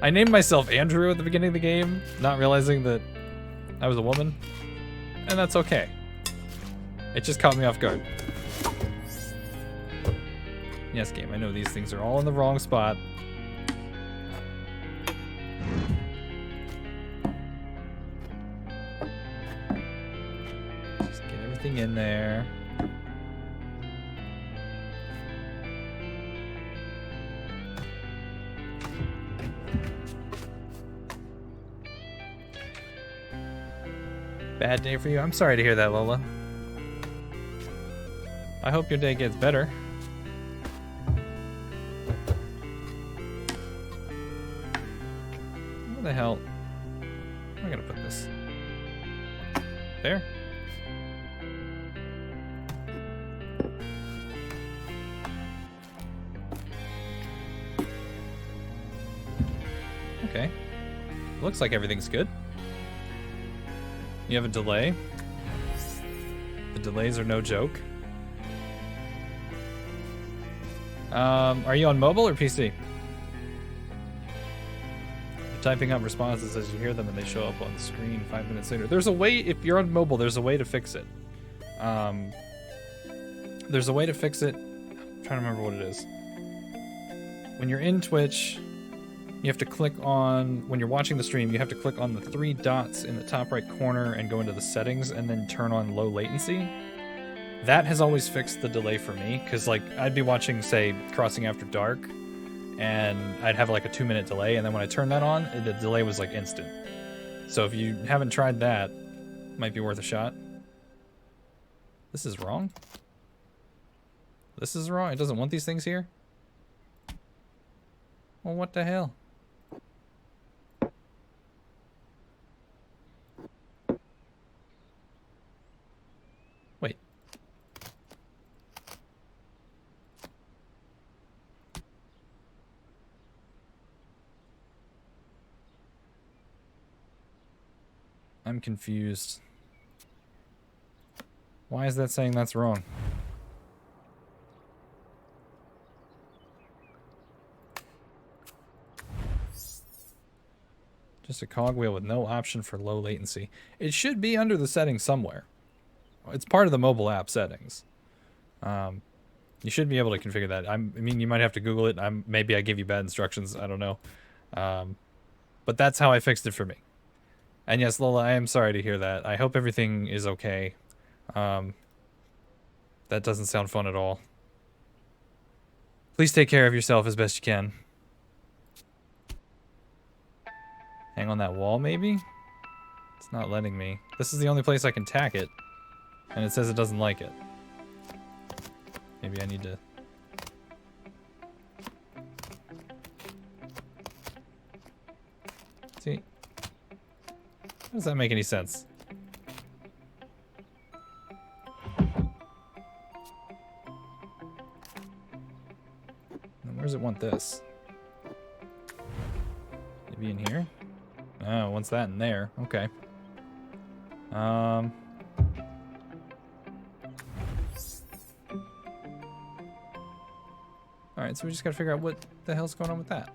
I named myself Andrew at the beginning of the game, not realizing that I was a woman. And that's okay. It just caught me off guard. Yes, game, I know these things are all in the wrong spot. Just get everything in there. Bad day for you? I'm sorry to hear that, Lola. I hope your day gets better. Where the hell? Where am I gonna put this? There? Okay. Looks like everything's good. You have a delay. The delays are no joke. Are you on mobile or PC? You're typing out responses as you hear them and they show up on the screen 5 minutes later. There's a way, if you're on mobile, there's a way to fix it. There's a way to fix it. I'm trying to remember what it is. When you're in Twitch, you have to click on, when you're watching the stream, you have to click on the 3 dots in the top right corner and go into the settings and then turn on low latency. That has always fixed the delay for me, because like I'd be watching, say, Crossing After Dark, and I'd have like a 2-minute delay, and then when I turned that on, the delay was like instant. So if you haven't tried that, might be worth a shot. This is wrong. This is wrong. It doesn't want these things here. Well, what the hell? Wait. I'm confused. Why is that saying that's wrong? Just a cogwheel with no option for low latency. It should be under the settings somewhere. It's part of the mobile app settings. You should be able to configure that. I mean, you might have to Google it. Maybe I give you bad instructions. I don't know. But that's how I fixed it for me. And yes, Lola, I am sorry to hear that. I hope everything is okay. That doesn't sound fun at all. Please take care of yourself as best you can. Hang on that wall, maybe? It's not letting me. This is the only place I can tack it. And it says it doesn't like it. Maybe I need to... See? How does that make any sense? And where does it want this? Maybe in here? Oh, what's that in there? Okay. Alright, so we just gotta figure out what the hell's going on with that.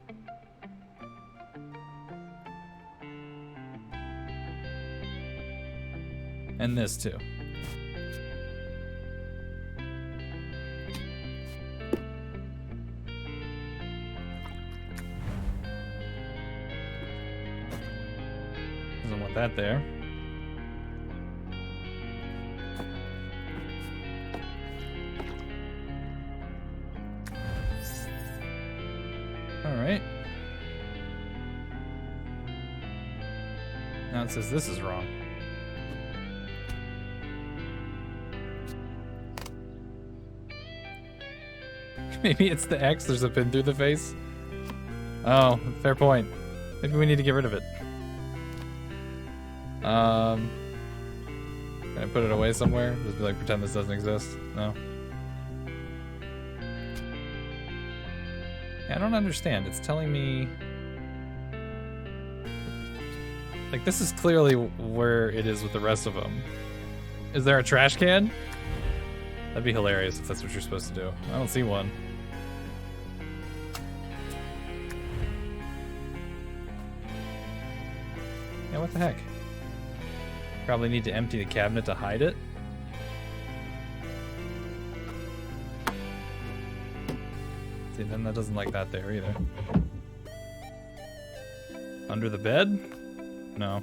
And this too. Doesn't want that there. Alright. Now it says this is wrong. Maybe it's the X, there's a pin through the face. Oh, fair point. Maybe we need to get rid of it. Can I put it away somewhere? Just be like, pretend this doesn't exist? No. Yeah, I don't understand. It's telling me... Like, this is clearly where it is with the rest of them. Is there a trash can? That'd be hilarious if that's what you're supposed to do. I don't see one. Yeah, what the heck? Probably need to empty the cabinet to hide it. See, then that doesn't like that there either. Under the bed? No.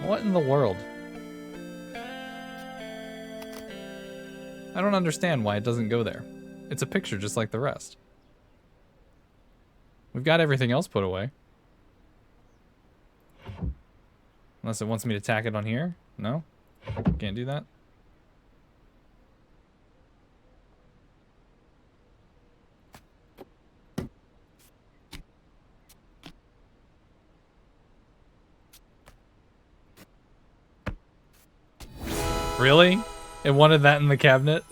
What in the world? I don't understand why it doesn't go there. It's a picture just like the rest. We've got everything else put away. Unless it wants me to tack it on here? No? Can't do that? Really? It wanted that in the cabinet?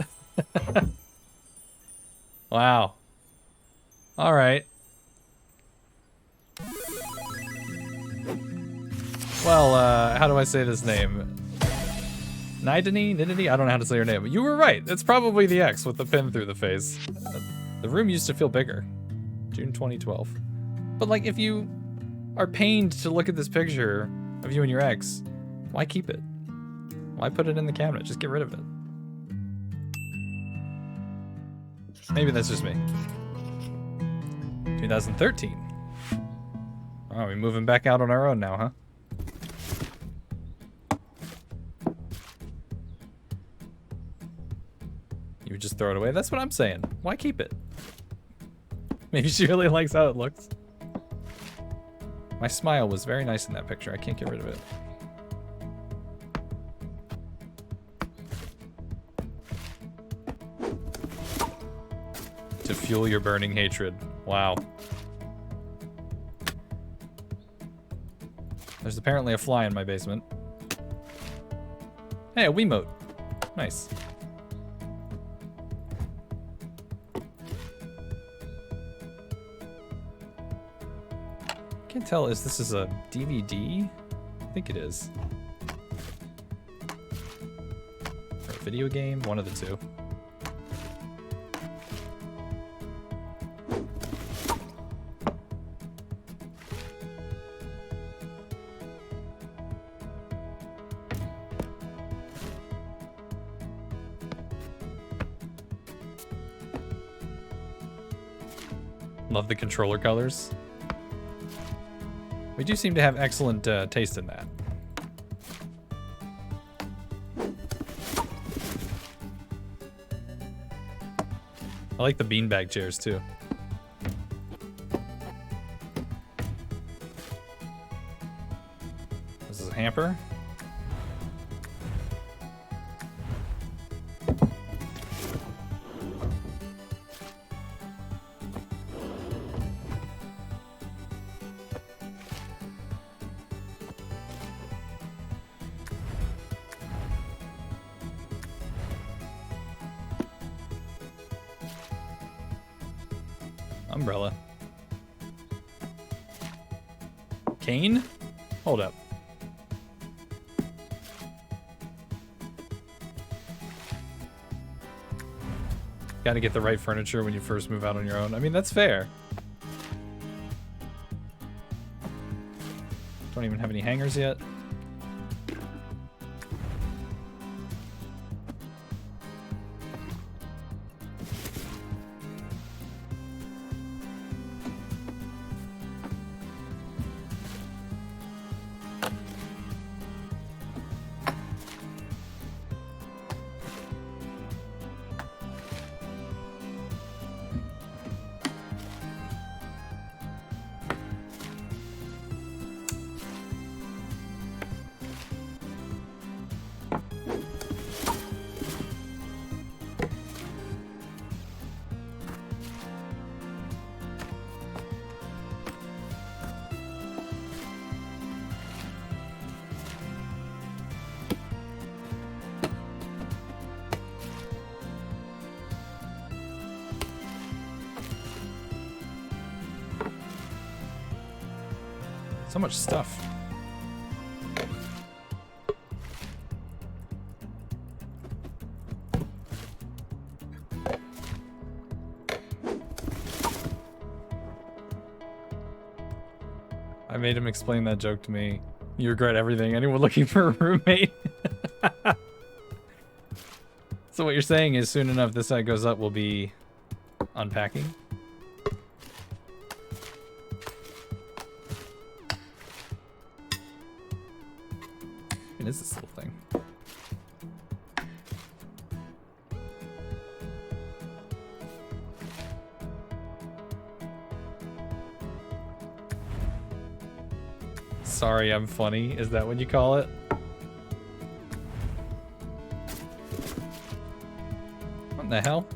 Wow. Alright. Well, how do I say this name? Nidini? I don't know how to say her name. You were right. It's probably the X with the pin through the face. The room used to feel bigger. June 2012. But like, if you are pained to look at this picture of you and your ex, why keep it? Why put it in the cabinet? Just get rid of it. Maybe that's just me. 2013. Oh, we're moving back out on our own now, huh? You would just throw it away? That's what I'm saying. Why keep it? Maybe she really likes how it looks. My smile was very nice in that picture. I can't get rid of it. To fuel your burning hatred. Wow. There's apparently a fly in my basement. Hey, a Wiimote. Nice. Can't tell if this is a DVD. I think it is. Or a video game, one of the two. Love the controller colors. We do seem to have excellent taste in that. I like the beanbag chairs too. This is a hamper. Umbrella. Cane? Hold up. Gotta get the right furniture when you first move out on your own. I mean, that's fair. Don't even have any hangers yet. So much stuff. I made him explain that joke to me. You regret everything. Anyone looking for a roommate? So what you're saying is soon enough this side goes up, we'll be unpacking? What is this little thing? Sorry, I'm funny. Is that what you call it? What in the hell?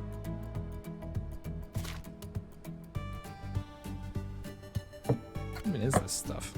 What even is this stuff?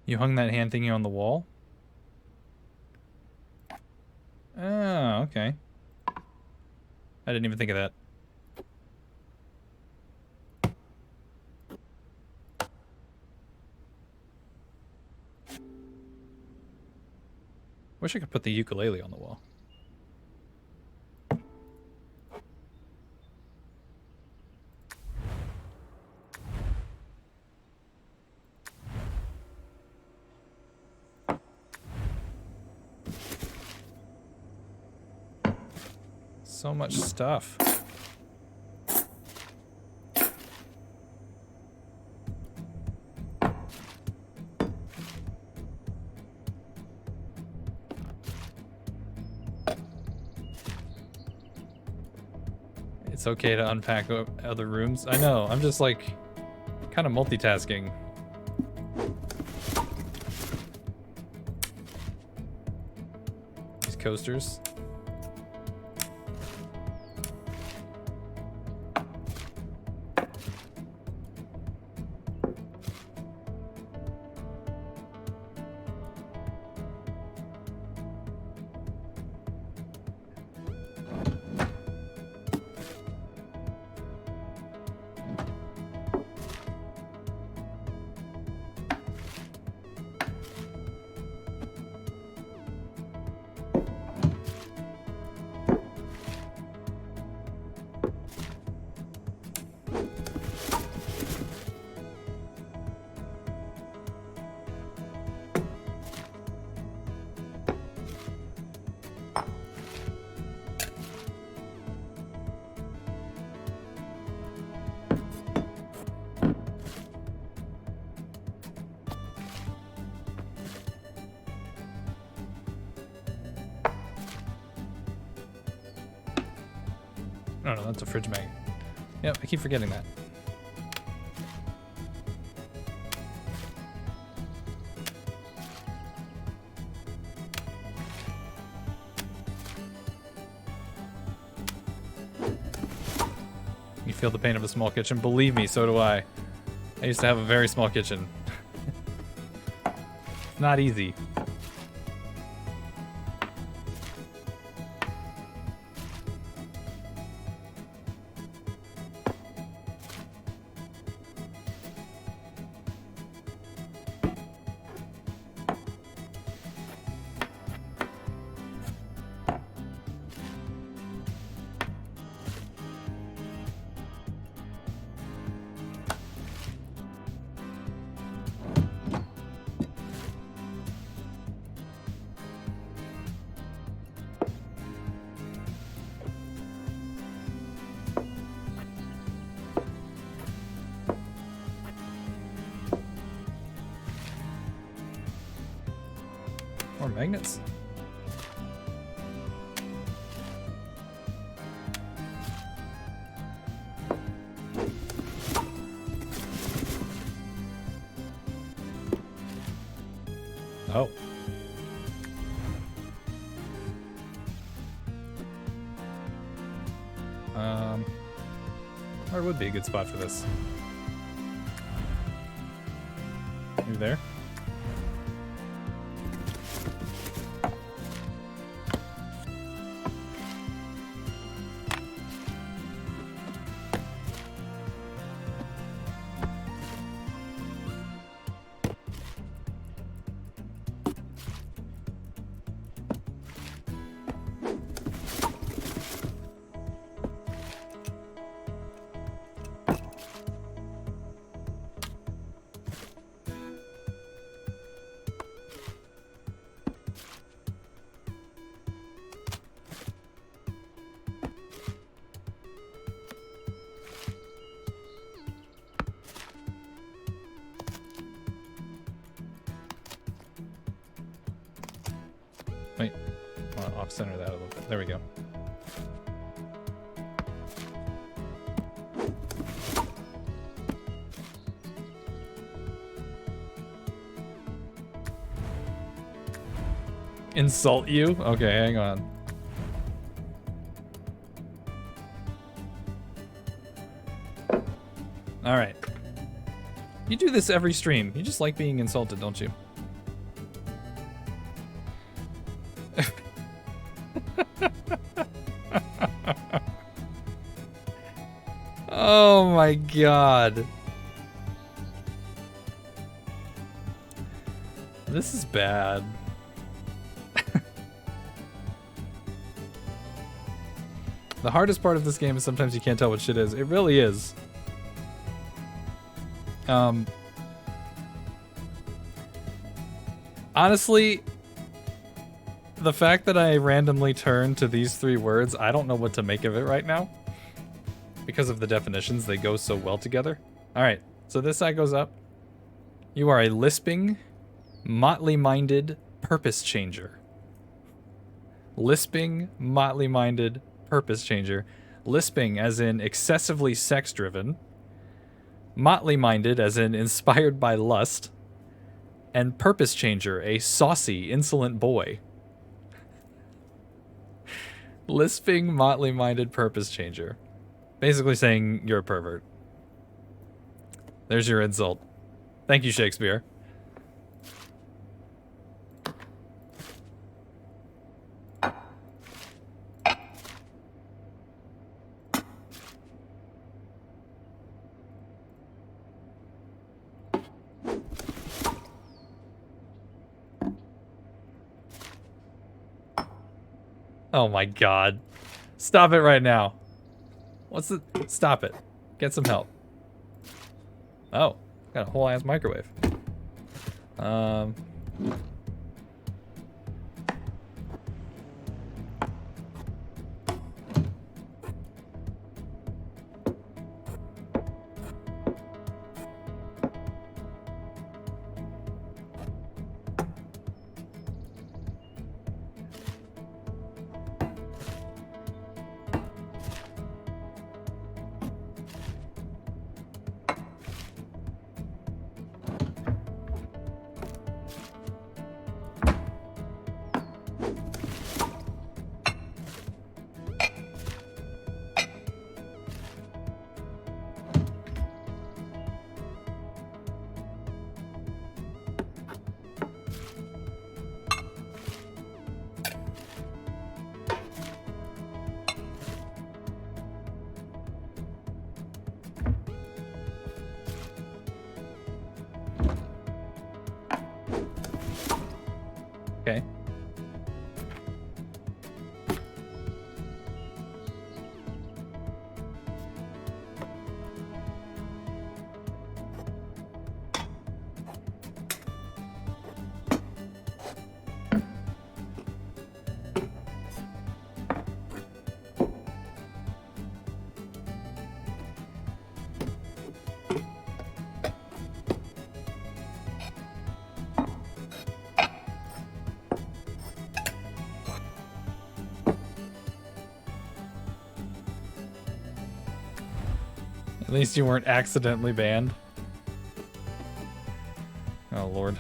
You hung that hand thingy on the wall? Oh, okay. I didn't even think of that. Wish I could put the ukulele on the wall. So much stuff. It's okay to unpack other rooms. I know, I'm just like kind of multitasking. These coasters. Oh no, that's a fridge magnet. Yep, I keep forgetting that. You feel the pain of a small kitchen? Believe me, so do I. I used to have a very small kitchen. Not easy. More magnets? Oh. Where would be a good spot for this? Maybe there? Wait, I want to off-center that a little bit. There we go. Insult you? Okay, hang on. All right. You do this every stream. You just like being insulted, don't you? Oh my god. This is bad. The hardest part of this game is sometimes you can't tell what shit is. It really is. Honestly, the fact that I randomly turned to these 3 words, I don't know what to make of it right now. Because of the definitions, they go so well together. Alright, so this side goes up. You are a lisping, motley-minded purpose changer. Lisping, motley-minded purpose changer. Lisping as in excessively sex-driven. Motley-minded as in inspired by lust. And purpose changer, a saucy, insolent boy. Lisping, motley-minded purpose changer. Basically saying you're a pervert. There's your insult. Thank you, Shakespeare. Oh my god. Stop it right now. What's the... Stop it. Get some help. Oh. Got a whole ass microwave. Okay. At least you weren't accidentally banned. Oh, Lord.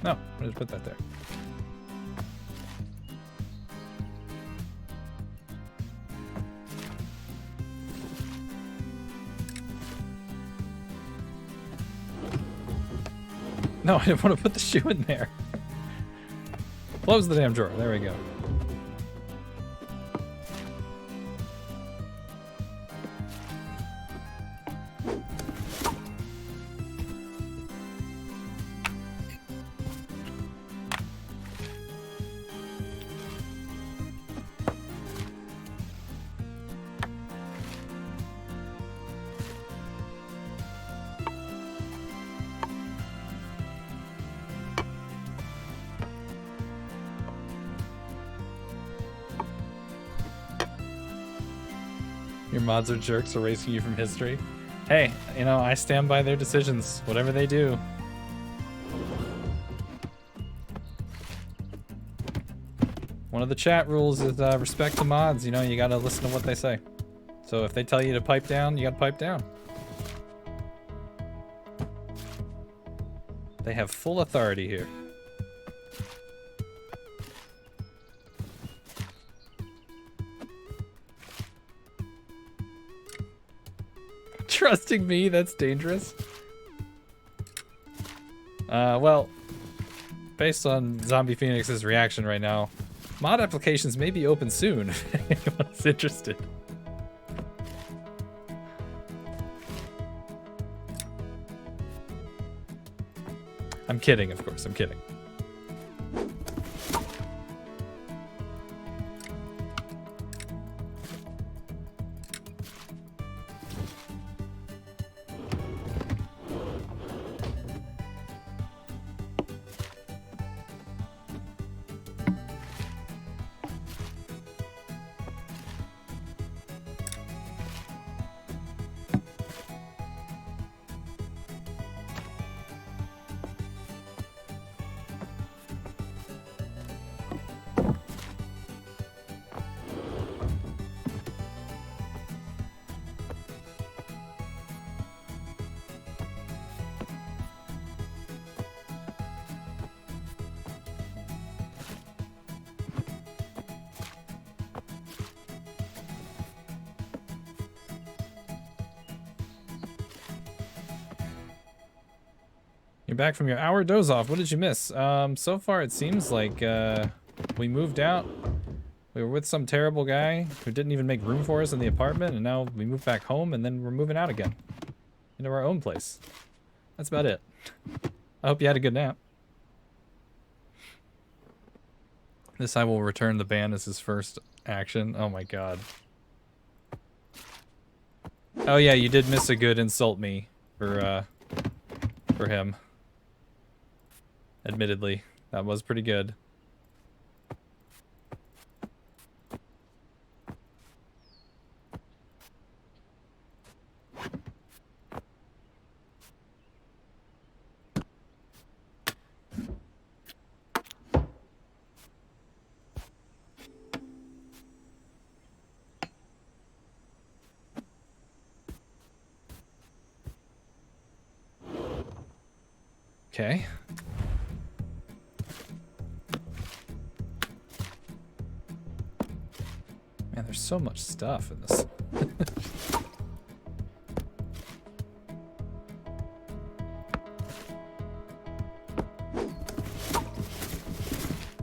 No, I just put that there. No, I didn't want to put the shoe in there. Close the damn drawer. There we go. Your mods are jerks erasing you from history. Hey, you know, I stand by their decisions, whatever they do. One of the chat rules is respect the mods. You know, you gotta listen to what they say. So if they tell you to pipe down, you gotta pipe down. They have full authority here. Trusting me? That's dangerous. Well, based on Zombie Phoenix's reaction right now, mod applications may be open soon if anyone's interested. I'm kidding, of course, I'm kidding. You're back from your hour doze off. What did you miss? So far it seems like we moved out. We were with some terrible guy who didn't even make room for us in the apartment, and now we moved back home, and then we're moving out again into our own place. That's about it. I hope you had a good nap. This I will return the band as his first action. Oh my god. Oh yeah, you did miss a good insult me for him. Admittedly, that was pretty good. Okay. Man, there's so much stuff in this.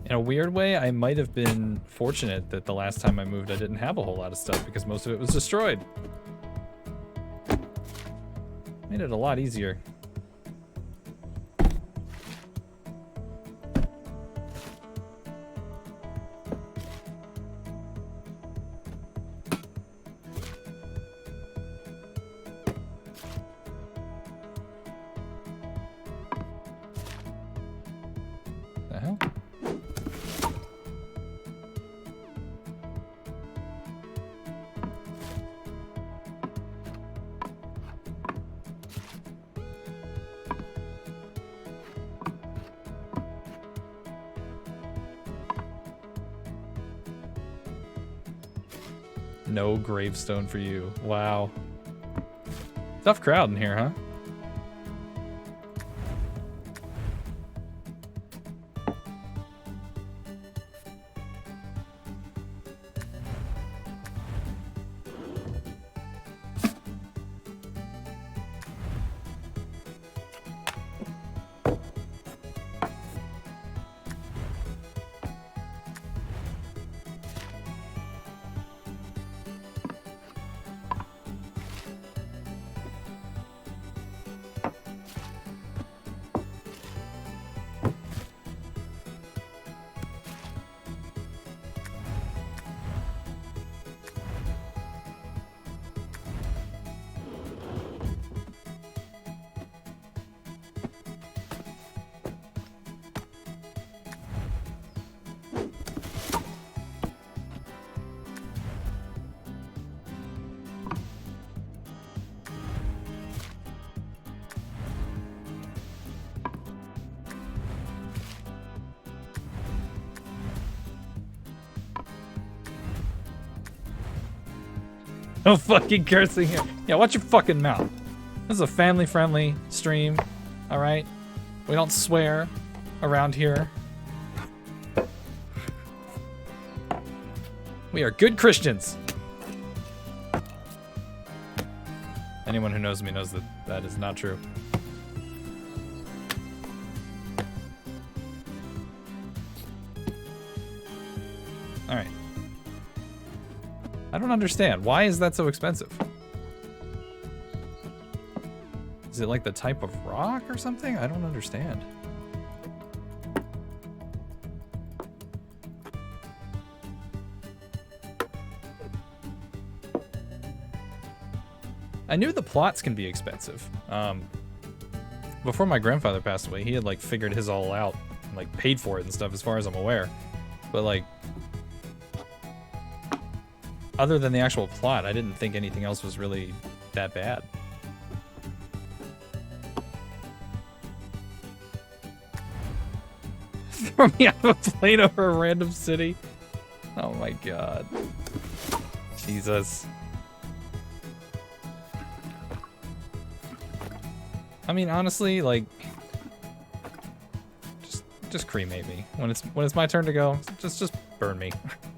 In a weird way, I might have been fortunate that the last time I moved I didn't have a whole lot of stuff because most of it was destroyed. Made it a lot easier. The hell? No gravestone for you. Wow. Tough crowd in here, huh? No fucking cursing here. Yeah, watch your fucking mouth. This is a family-friendly stream, all right? We don't swear around here. We are good Christians. Anyone who knows me knows that that is not true. All right. I don't understand. Why is that so expensive? Is it like the type of rock or something? I don't understand. I knew the plots can be expensive. Before my grandfather passed away, he had like figured his all out, and, like paid for it and stuff as far as I'm aware. But like, other than the actual plot, I didn't think anything else was really that bad. Throw me out of a plane over a random city. Oh my god. Jesus. I mean, honestly, like, just cremate me when it's my turn to go. Just burn me.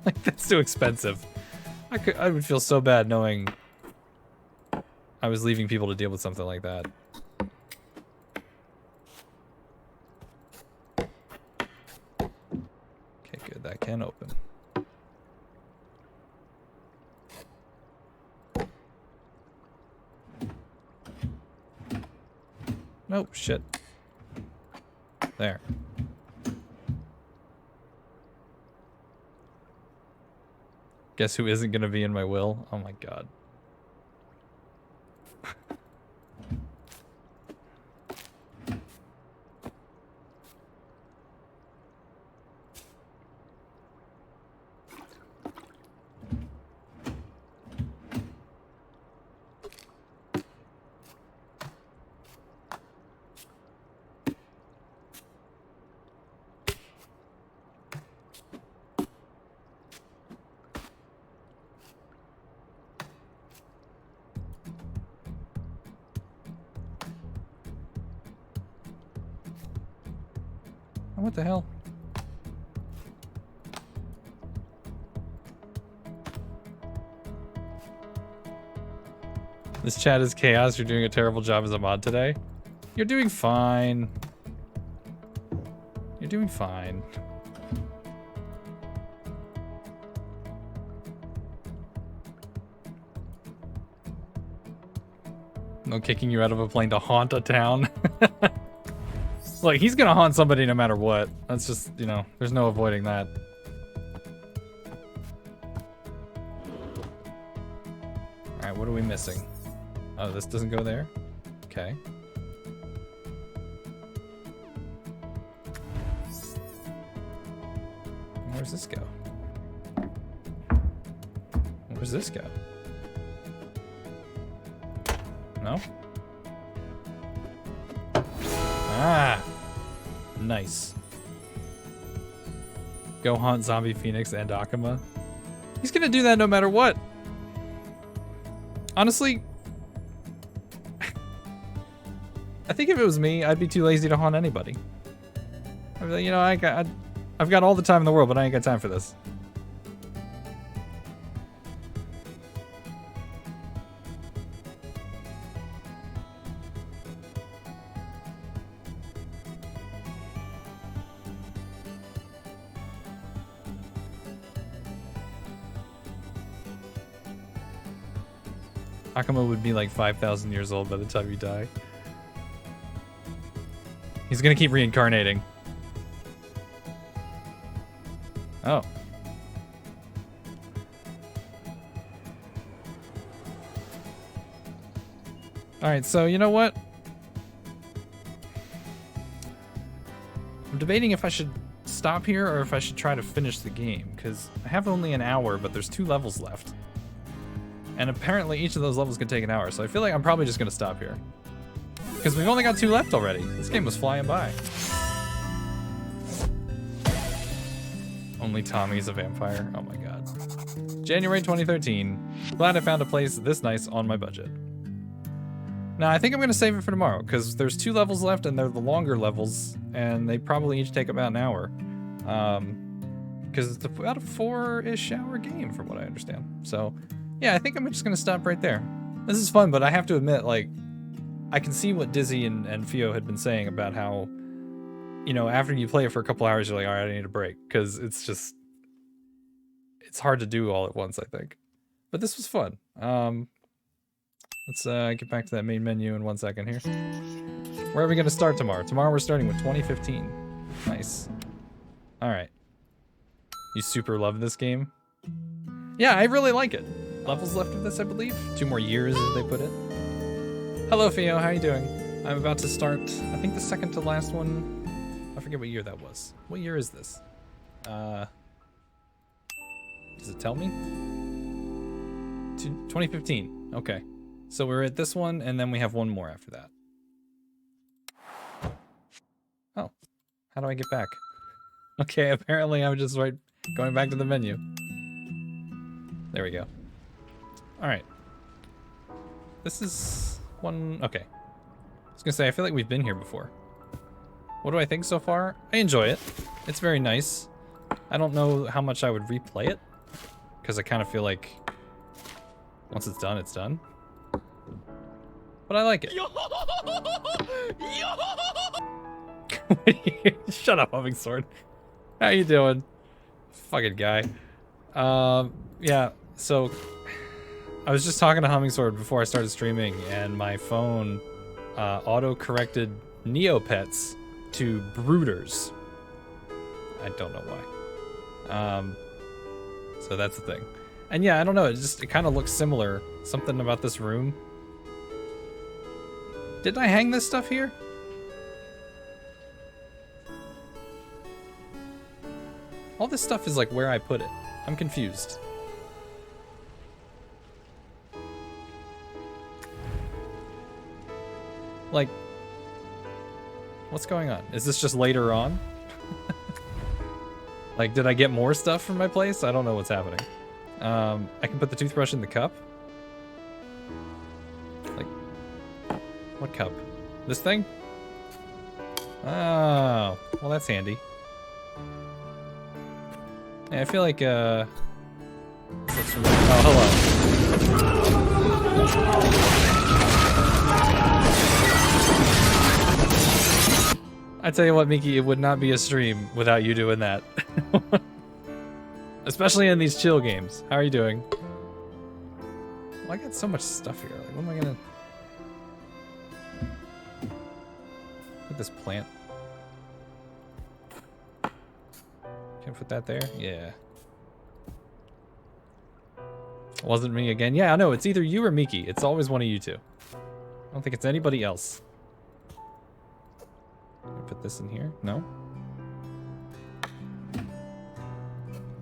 Like, that's too expensive. I would feel so bad knowing I was leaving people to deal with something like that. Okay, good. That can open. Nope, shit. There. Guess who isn't gonna be in my will? Oh my god. What the hell? This chat is chaos. You're doing a terrible job as a mod today. You're doing fine. You're doing fine. No kicking you out of a plane to haunt a town. Like, he's gonna haunt somebody no matter what. That's just, you know, there's no avoiding that. Alright, what are we missing? Oh, this doesn't go there? Okay. Where's this go? Where's this go? No? Ah! Nice. Go haunt Zombie Phoenix and Akuma. He's gonna do that no matter what. Honestly, I think if it was me, I'd be too lazy to haunt anybody. I'd be like, you know, I've got all the time in the world, but I ain't got time for this. Akuma would be like 5,000 years old by the time you die. He's gonna keep reincarnating. Oh. Alright, so you know what? I'm debating if I should stop here or if I should try to finish the game, because I have only an hour, but there's 2 levels left. And apparently each of those levels could take an hour, so I feel like I'm probably just gonna stop here. Because we've only got 2 left already. This game was flying by. Only Tommy's a vampire. Oh my god. January 2013. Glad I found a place this nice on my budget. No, I think I'm gonna save it for tomorrow because there's 2 levels left and they're the longer levels, and they probably each take about an hour. Because it's about a 4-ish hour game from what I understand. So, yeah, I think I'm just gonna stop right there. This is fun, but I have to admit, like, I can see what Dizzy and Fio had been saying about how, you know, after you play it for a couple hours, you're like, all right, I need a break, because it's hard to do all at once, I think. But this was fun. Let's get back to that main menu in 1 second here. Where are we gonna start tomorrow? Tomorrow we're starting with 2015. Nice. All right. You super love this game? Yeah, I really like it. Levels left of this, I believe. 2 more years, as they put it. Hello, Fio. How you doing? I'm about to start, I think, the second to last one. I forget what year that was. What year is this? Does it tell me? 2015. Okay. So we're at this one, and then we have one more after that. Oh. How do I get back? Okay, apparently I'm just going back to the menu. There we go. Alright. This is one... Okay. I was gonna say, I feel like we've been here before. What do I think so far? I enjoy it. It's very nice. I don't know how much I would replay it, because I kind of feel like once it's done, it's done. But I like it. Shut up, Humming Sword. How you doing? Fucking guy. Yeah, so I was just talking to Humming Sword before I started streaming, and my phone auto-corrected Neopets to Brooders. I don't know why. So that's the thing. And yeah, I don't know, it kind of looks similar. Something about this room. Did I hang this stuff here? All this stuff is like where I put it. I'm confused. Like, what's going on? Is this just later on? Like, did I get more stuff from my place? I don't know what's happening. I can put the toothbrush in the cup. Like, what cup? This thing? Oh, well that's handy. Yeah, I feel like, this looks familiar. Oh, hello. I tell you what, Miki, it would not be a stream without you doing that. Especially in these chill games. How are you doing? Well, I got so much stuff here. Like, what am I gonna... Put this plant. Can I put that there? Yeah. Wasn't me again. Yeah, I know. It's either you or Miki. It's always one of you two. I don't think it's anybody else. Can I put this in here? No?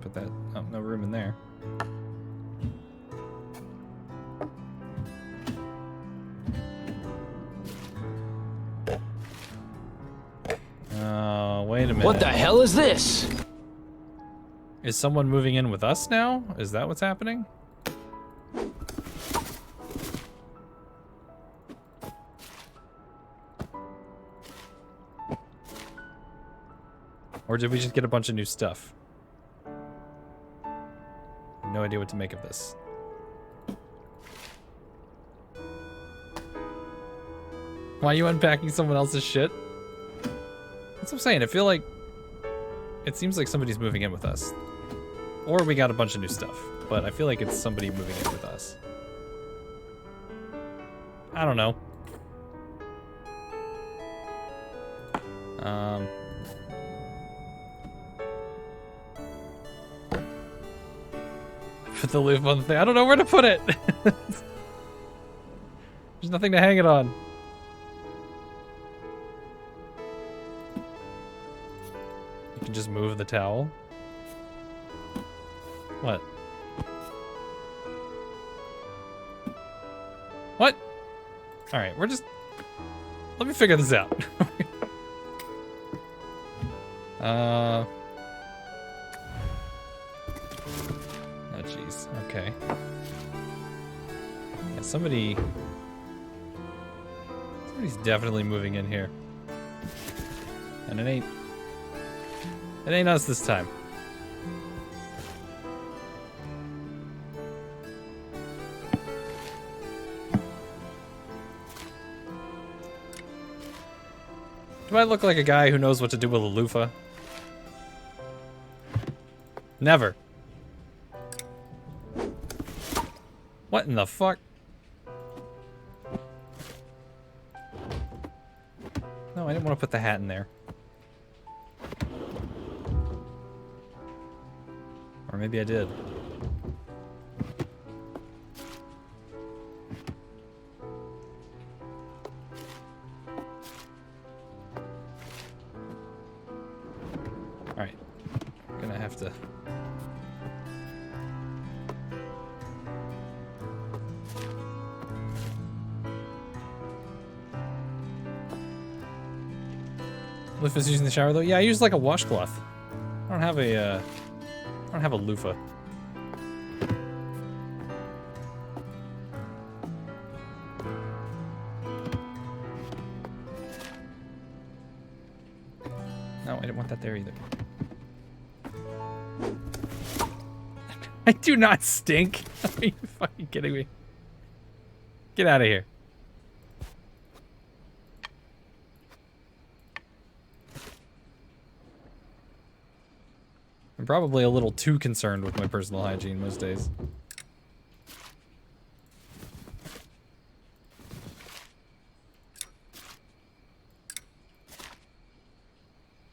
Put that... Oh, no room in there. Oh, wait a minute. What the hell is this? Is someone moving in with us now? Is that what's happening? Or did we just get a bunch of new stuff? No idea what to make of this. Why are you unpacking someone else's shit? That's what I'm saying. I feel like it seems like somebody's moving in with us. Or we got a bunch of new stuff. But I feel like it's somebody moving in with us. I don't know. Put the loop on the thing. I don't know where to put it. There's nothing to hang it on. You can just move the towel. What? What? Alright, we're just... Let me figure this out. Oh, jeez. Okay. Yeah, somebody... Somebody's definitely moving in here. And it ain't us this time. Do I look like a guy who knows what to do with a loofah? Never. What in the fuck? No, I didn't want to put the hat in there. Or maybe I did. Alright. I'm gonna have to... Loofah's using the shower though? Yeah, I use like a washcloth. I don't have a loofah. No, I didn't want that there either. I do not stink. Are you fucking kidding me? Get out of here. I'm probably a little too concerned with my personal hygiene most days.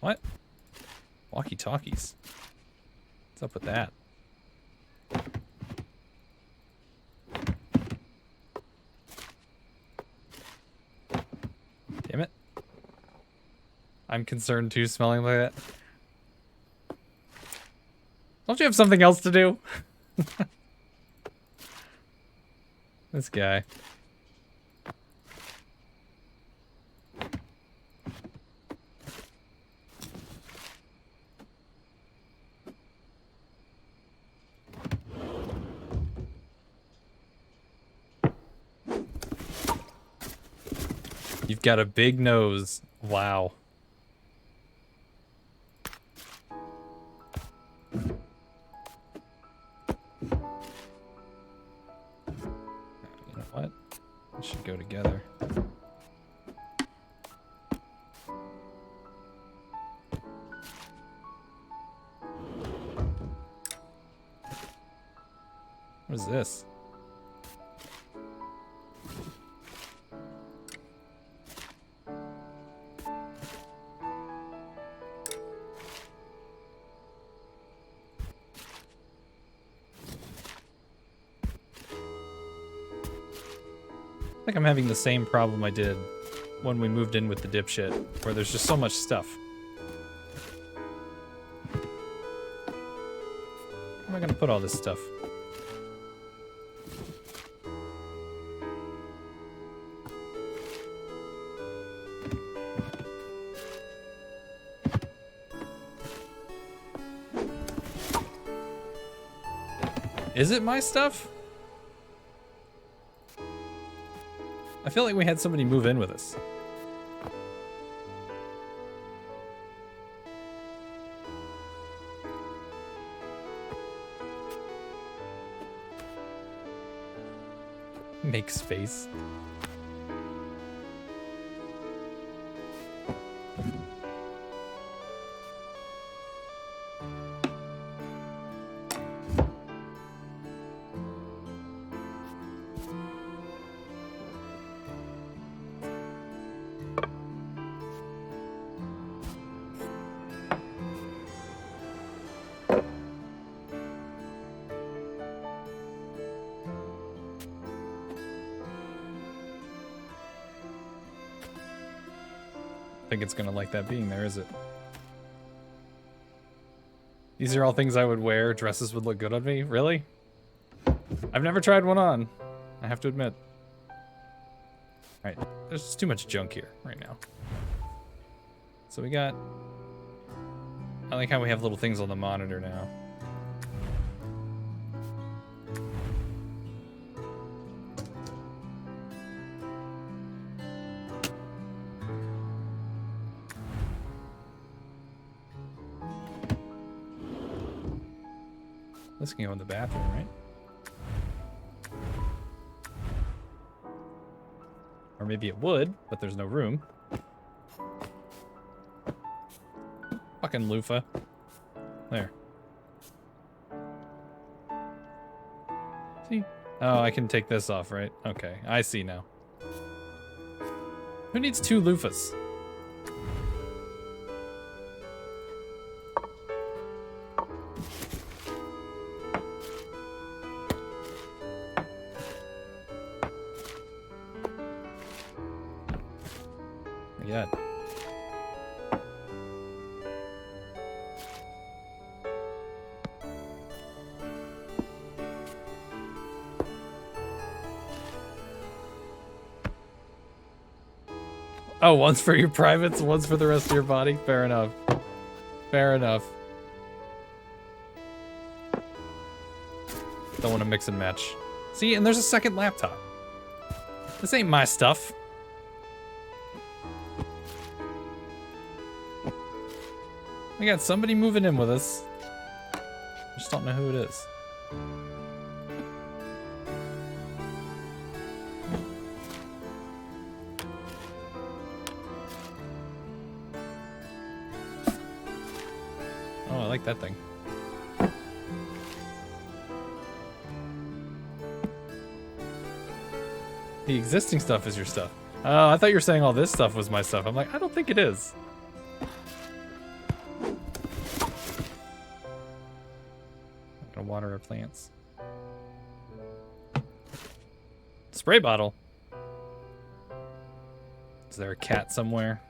What? Walkie-talkies. What's up with that? Damn it. I'm concerned too, smelling like that. Don't you have something else to do? This guy. You've got a big nose. Wow. Should go together. What is this? I think I'm having the same problem I did when we moved in with the dipshit, where there's just so much stuff. Where am I gonna put all this stuff? Is it my stuff? I feel like we had somebody move in with us. Make space. Think it's gonna like that being there, is it? These are all things I would wear. Dresses would look good on me. Really? I've never tried one on, I have to admit. Alright, there's just too much junk here right now. So we got... I like how we have little things on the monitor now. This can go in the bathroom, right? Or maybe it would, but there's no room. Fucking loofah. There. See? Oh, I can take this off, right? Okay, I see now. Who needs 2 loofahs? My God. Oh, one's for your privates, one's for the rest of your body? Fair enough. Fair enough. Don't want to mix and match. See, and there's a second laptop. This ain't my stuff. We got somebody moving in with us. I just don't know who it is. Oh, I like that thing. The existing stuff is your stuff. Oh, I thought you were saying all this stuff was my stuff. I'm like, I don't think it is. Gotta water our plants. Spray bottle. Is there a cat somewhere?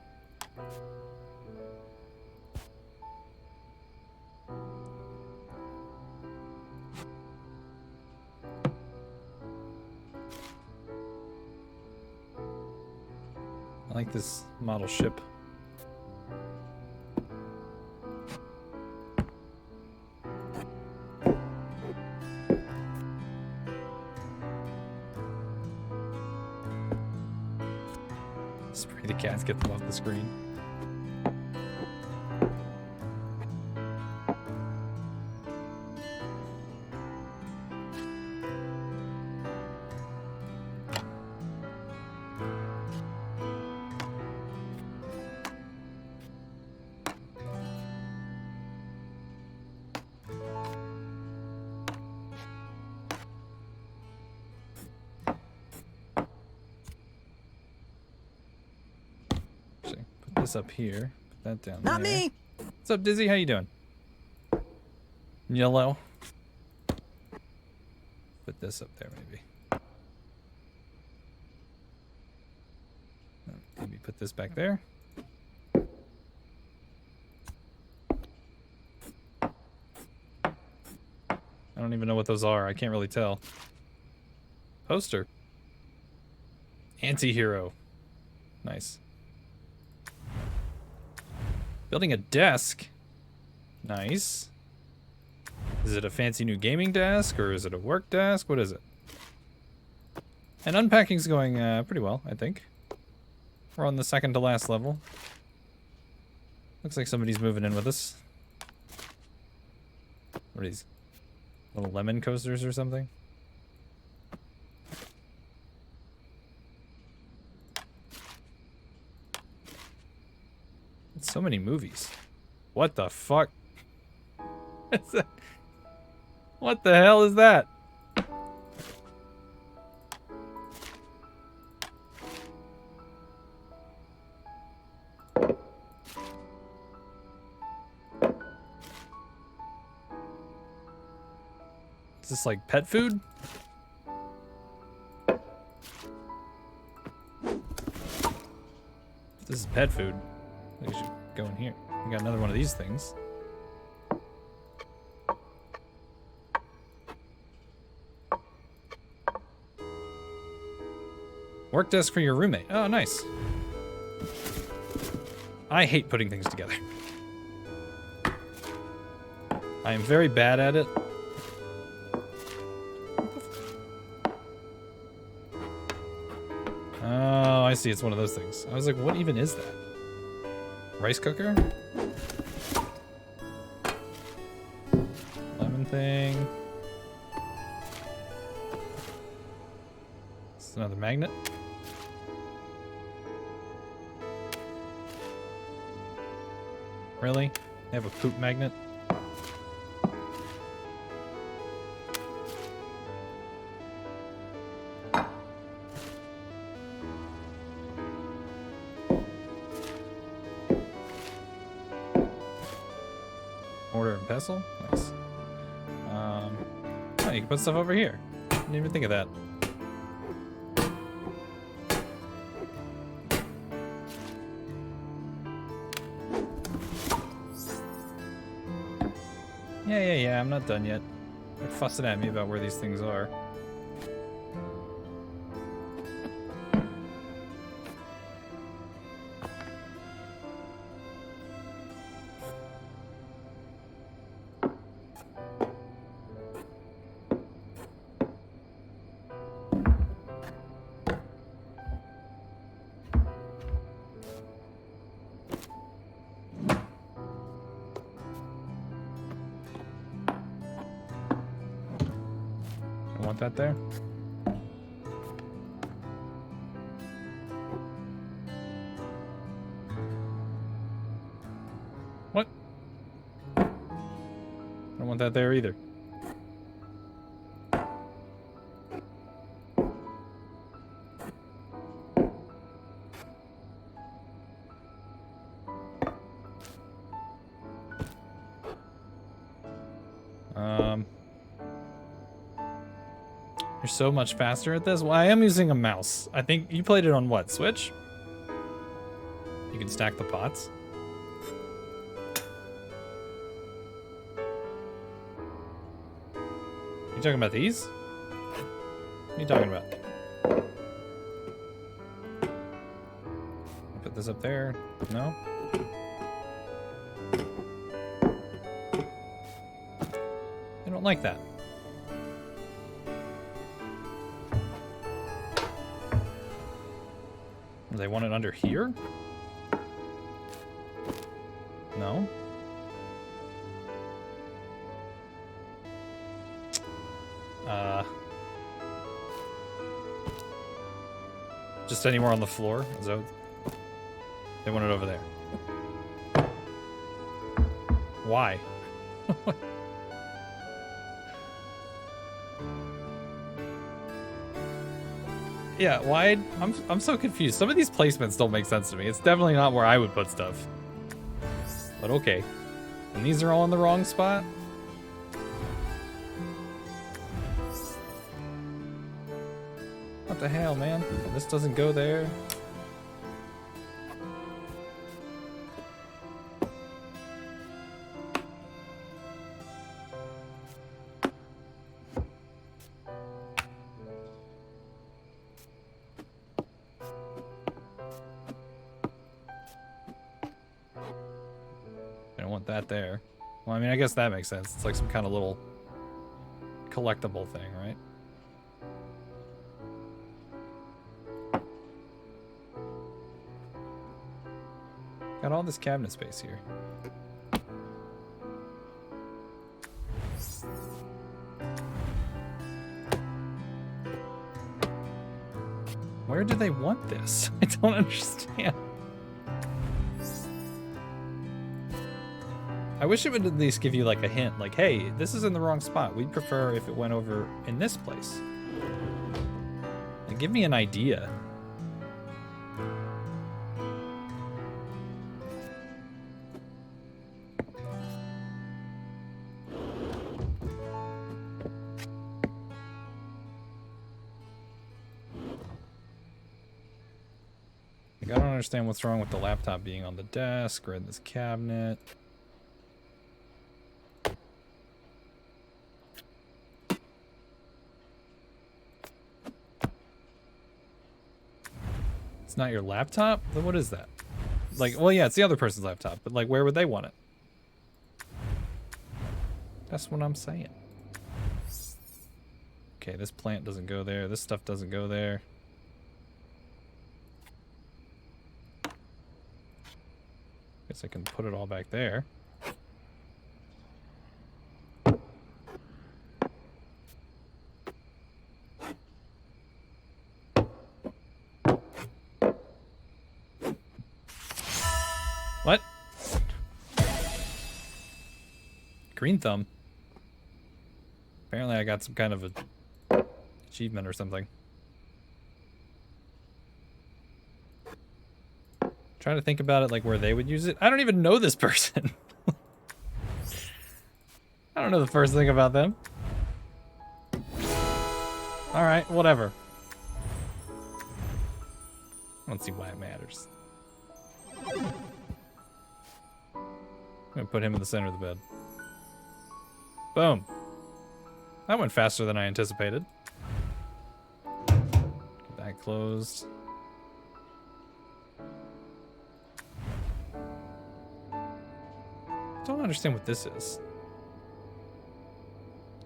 I like this model ship. Spray the cats, get them off the screen. This up here. Put that down there. Not me. What's up, Dizzy? How you doing? Yellow. Put this up there, maybe. Maybe put this back there. I don't even know what those are. I can't really tell. Poster. Anti-hero. Nice. Building a desk. Nice. Is it a fancy new gaming desk or is it a work desk? What is it? And unpacking's going pretty well, I think. We're on the second to last level. Looks like somebody's moving in with us. What are these? Little lemon coasters or something? So many movies. What the fuck? What the hell is that? Is this like pet food? If this is pet food, I think we should go in here. We got another one of these things. Work desk for your roommate. Oh, nice. I hate putting things together. I am very bad at it. Oh, I see. It's one of those things. I was like, what even is that? Rice cooker? Lemon thing. It's another magnet. Really? They have a poop magnet? Mortar and pestle? Nice. Oh, you can put stuff over here. Didn't even think of that. Yeah, I'm not done yet. They're fussing at me about where these things are. Want that there? What? I don't want that there either. You're so much faster at this. Well, I am using a mouse. I think you played it on what? Switch? You can stack the pots. You talking about these? What are you talking about? Put this up there. No? I don't like that. They want it under here? No? Just anywhere on the floor? Is that... They want it over there. Why? Yeah, why? I'm so confused. Some of these placements don't make sense to me. It's definitely not where I would put stuff. But okay. And these are all in the wrong spot? What the hell, man? This doesn't go there. That there. Well, I mean, I guess that makes sense. It's like some kind of little collectible thing, right? Got all this cabinet space here. Where do they want this? I don't understand. I wish it would at least give you like a hint, like, hey, this is in the wrong spot. We'd prefer if it went over in this place. And give me an idea. Like, I don't understand what's wrong with the laptop being on the desk or in this cabinet. It's not your laptop? Then what is that? Like, well, yeah, it's the other person's laptop, but like, where would they want it? That's what I'm saying. Okay, this plant doesn't go there. This stuff doesn't go there. Guess I can put it all back there. What? Green thumb. Apparently I got some kind of a achievement or something. Trying to think about it like where they would use it. I don't even know this person. I don't know the first thing about them. Alright, whatever. I don't see why it matters. I'm gonna put him in the center of the bed. Boom. That went faster than I anticipated. Get that closed. Don't understand what this is.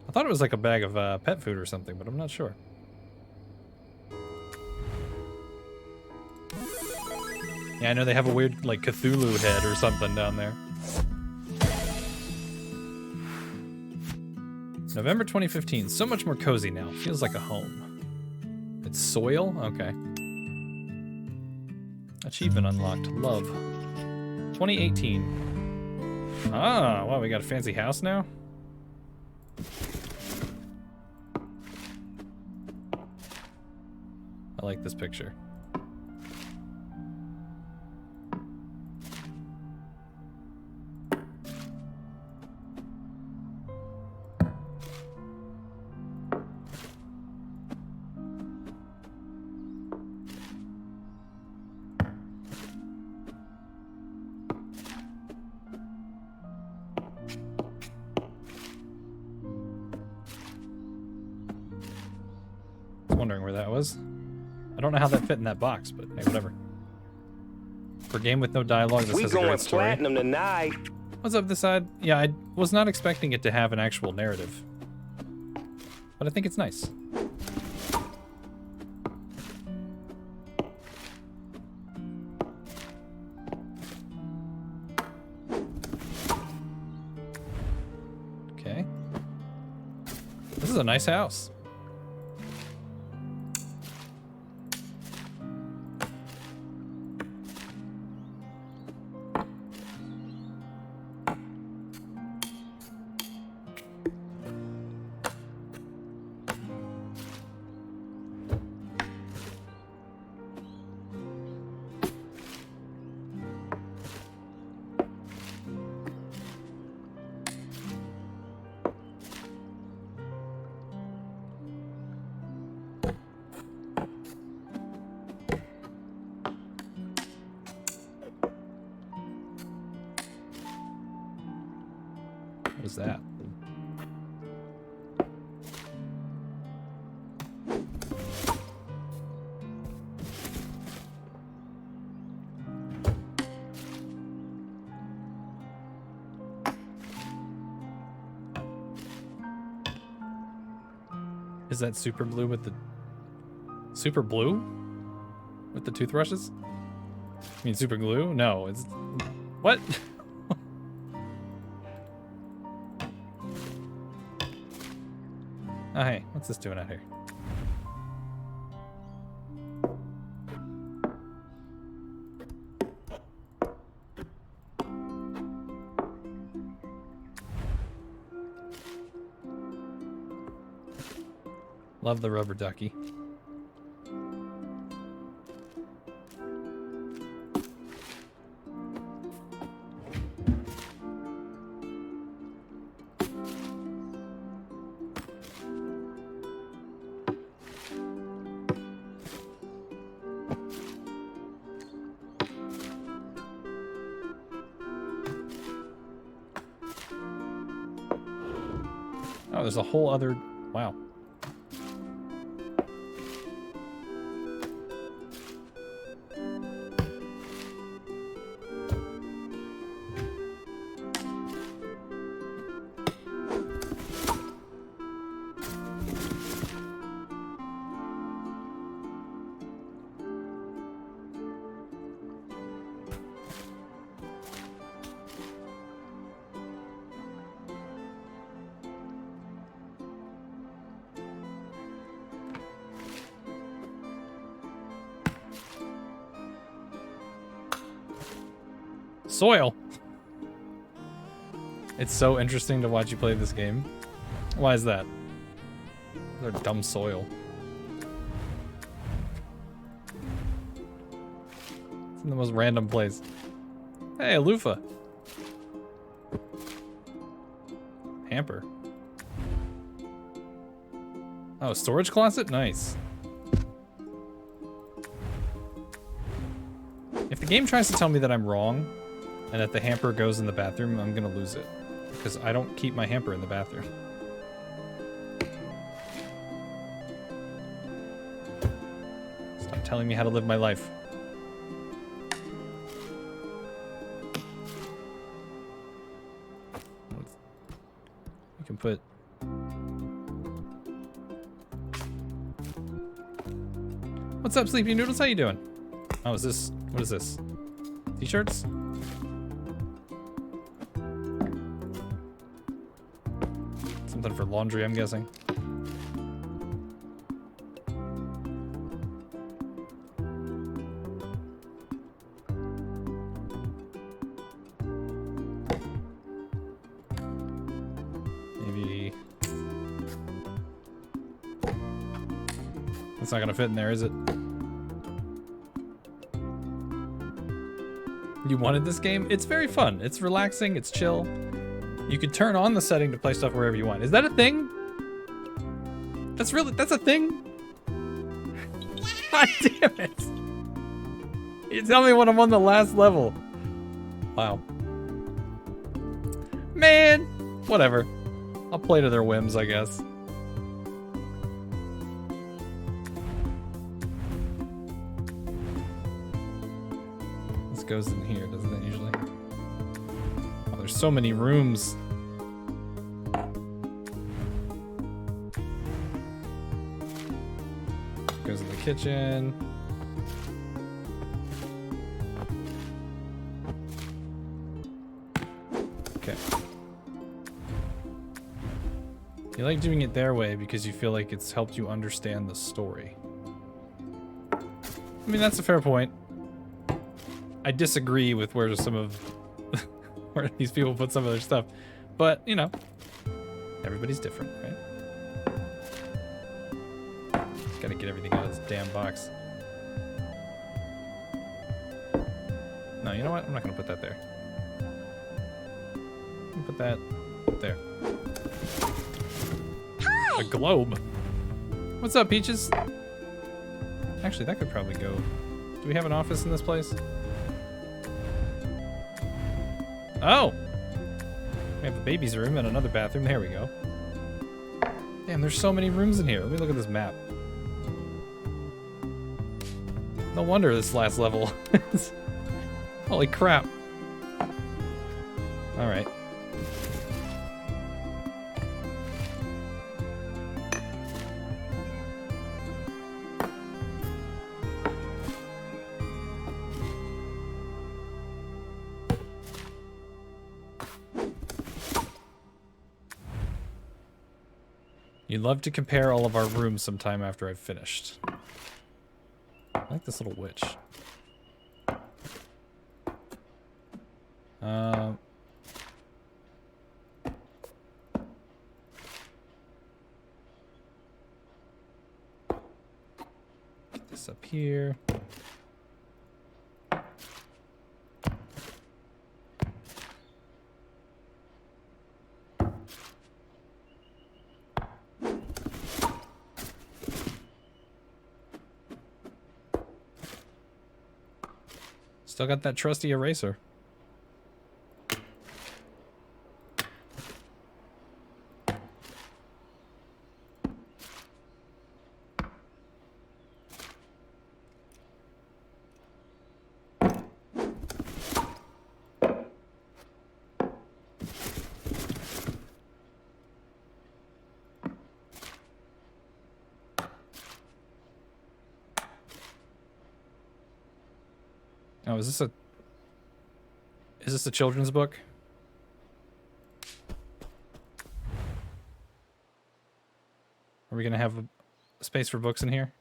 I thought it was like a bag of pet food or something, but I'm not sure. Yeah, I know they have a weird, like, Cthulhu head or something down there. November 2015. So much more cozy now. Feels like a home. It's soil? Okay. Achievement unlocked. Love. 2018. Ah, wow, we got a fancy house now? I like this picture. Wondering where that was. I don't know how that fit in that box, but hey, whatever. For a game with no dialogue, this has a great story. We going platinum tonight. What's up this side? Yeah, I was not expecting it to have an actual narrative, but I think it's nice. Okay. This is a nice house. What is that? Is that super blue with the... Super blue? With the toothbrushes? I mean super glue? No, it's... What? Oh, hey, what's this doing out here? Love the rubber ducky. Oh, there's a whole other... Wow. Soil. It's so interesting to watch you play this game. Why is that? They're dumb soil. It's in the most random place. Hey, a loofah. Hamper. Oh, storage closet? Nice. If the game tries to tell me that I'm wrong, and that the hamper goes in the bathroom, I'm gonna lose it. Because I don't keep my hamper in the bathroom. Stop telling me how to live my life. You can put... What's up, Sleepy Noodles? How you doing? Oh, is this... What is this? T-shirts? Something for laundry, I'm guessing. Maybe... It's not gonna fit in there, is it? You wanted this game? It's very fun. It's relaxing, it's chill. You can turn on the setting to play stuff wherever you want. Is that a thing? That's a thing? God damn it. You tell me when I'm on the last level. Wow. Man, whatever. I'll play to their whims, I guess. This goes in here, doesn't it usually? Oh, there's so many rooms. Goes in the kitchen. Okay. You like doing it their way because you feel like it's helped you understand the story. I mean, that's a fair point. I disagree with where some of where these people put some of their stuff, but you know, everybody's different, right? Gotta get everything out of this damn box. No, you know what? I'm not gonna put that there. I'm gonna put that there. Hi. A globe. What's up, Peaches? Actually, that could probably go. Do we have an office in this place? Oh! We have the baby's room and another bathroom. There we go. Damn, there's so many rooms in here. Let me look at this map. No wonder this last level. Holy crap. Alright. You'd love to compare all of our rooms sometime after I've finished. I like this little witch. Get this up here. Still got that trusty eraser. Oh, is this a children's book? Are we gonna have a space for books in here?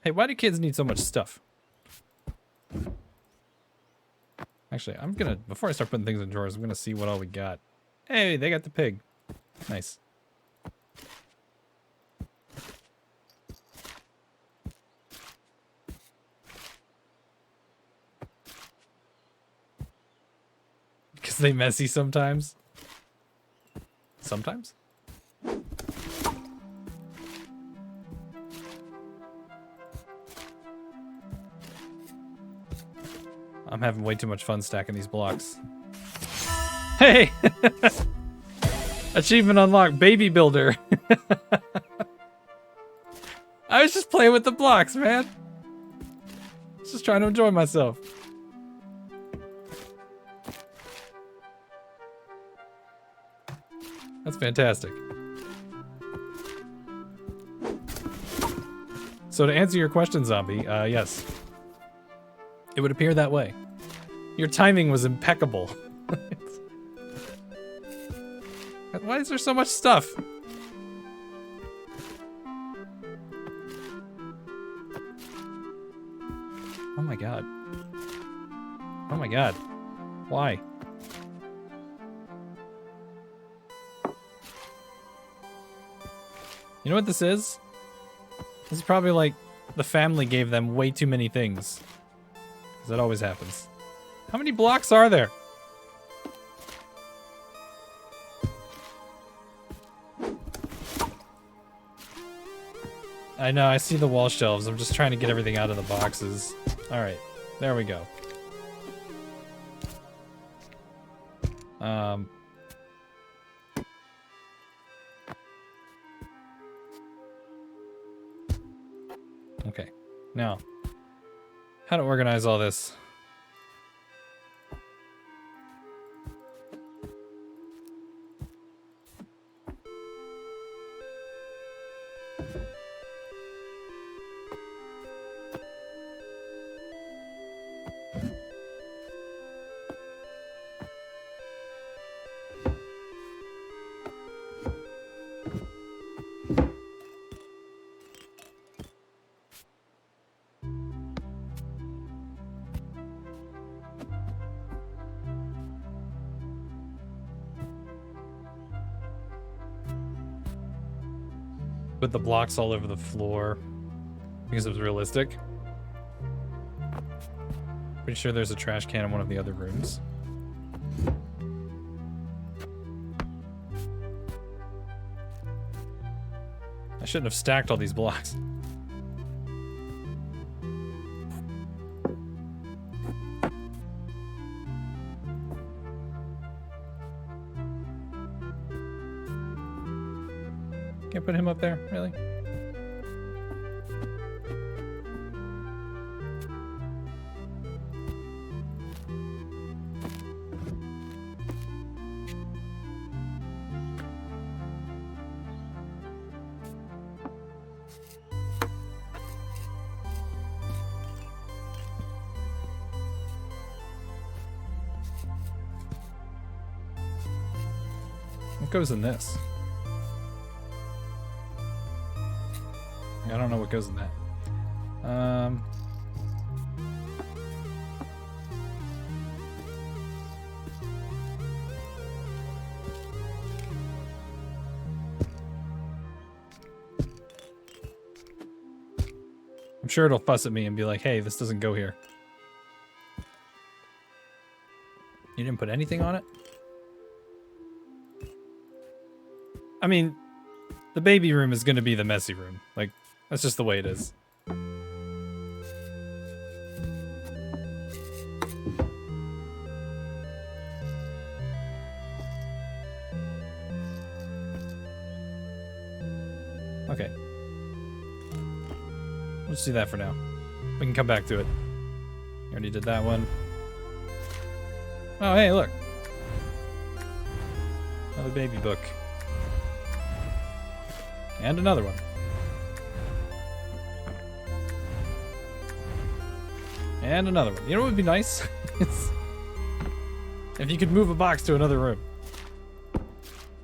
Hey, why do kids need so much stuff? Actually, I'm gonna, before I start putting things in drawers, I'm gonna see what all we got. Hey, they got the pig. Nice. Because they messy sometimes. Sometimes? I'm having way too much fun stacking these blocks. Hey! Achievement unlocked, baby builder. I was just playing with the blocks, man. Just trying to enjoy myself. That's fantastic. So to answer your question, Zombie, yes. It would appear that way. Your timing was impeccable. Why is there so much stuff? Oh my god. Oh my god. Why? You know what this is? This is probably like the family gave them way too many things. Because that always happens. How many blocks are there? I know, I see the wall shelves. I'm just trying to get everything out of the boxes. Alright, there we go. Okay, now, how to organize all this? Put the blocks all over the floor because it was realistic. Pretty sure there's a trash can in one of the other rooms. I shouldn't have stacked all these blocks. Can't put him up there, really? What goes in this? I don't know what goes in that. I'm sure it'll fuss at me and be like, hey, this doesn't go here. You didn't put anything on it? I mean, the baby room is going to be the messy room. Like, that's just the way it is. Okay. Let's do that for now. We can come back to it. You already did that one. Oh, hey, look. Another baby book. And another one. And another one. You know what would be nice? If you could move a box to another room.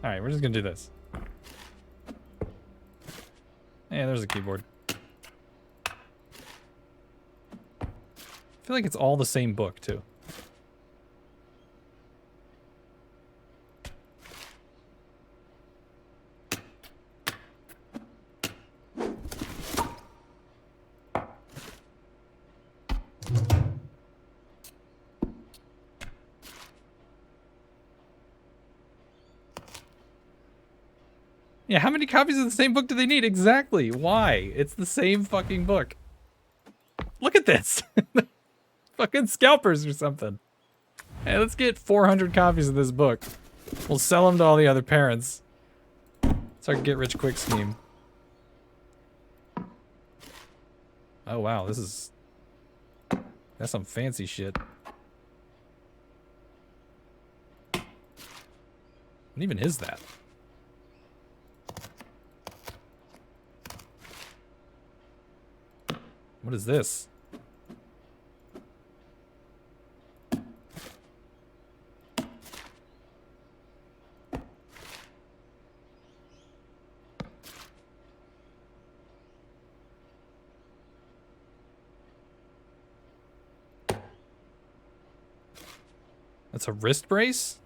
Alright, we're just gonna do this. Hey, there's a keyboard. I feel like it's all the same book, too. Yeah, how many copies of the same book do they need? Exactly. Why? It's the same fucking book. Look at this. Fucking scalpers or something. Hey, let's get 400 copies of this book. We'll sell them to all the other parents. It's our get-rich-quick scheme. Oh, wow. That's some fancy shit. What even is that? What is this? That's a wrist brace?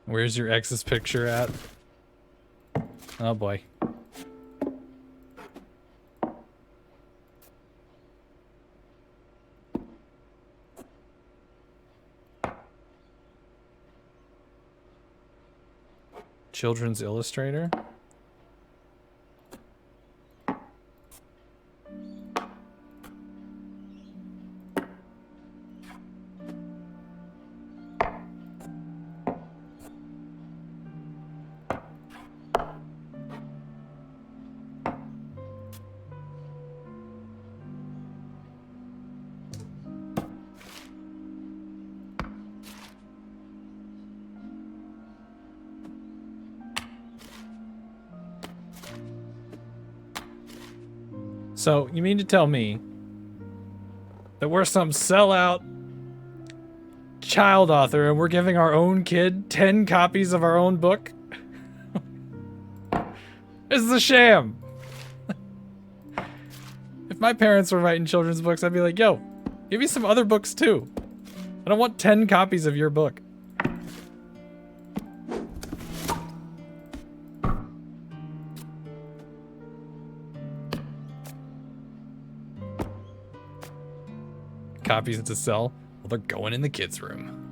Where's your ex's picture at? Oh boy. Children's Illustrator? So, you mean to tell me that we're some sellout child author and we're giving our own kid 10 copies of our own book? This is a sham! If my parents were writing children's books, I'd be like, yo, give me some other books too. I don't want 10 copies of your book. Copies to sell? Well, they're going in the kids' room.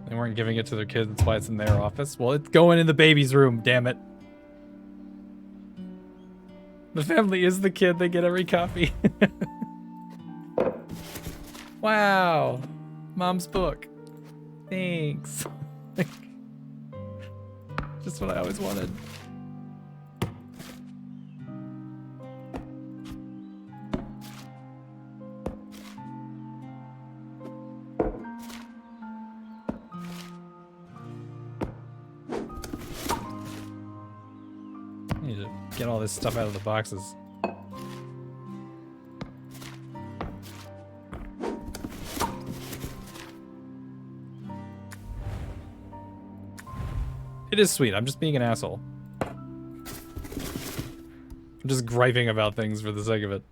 They weren't giving it to their kids, that's why it's in their office. Well, it's going in the baby's room, damn it. The family is the kid, they get every copy. Wow. Mom's book. Thanks. Just what I always wanted. Get all this stuff out of the boxes. It is sweet. I'm just being an asshole. I'm just griping about things for the sake of it.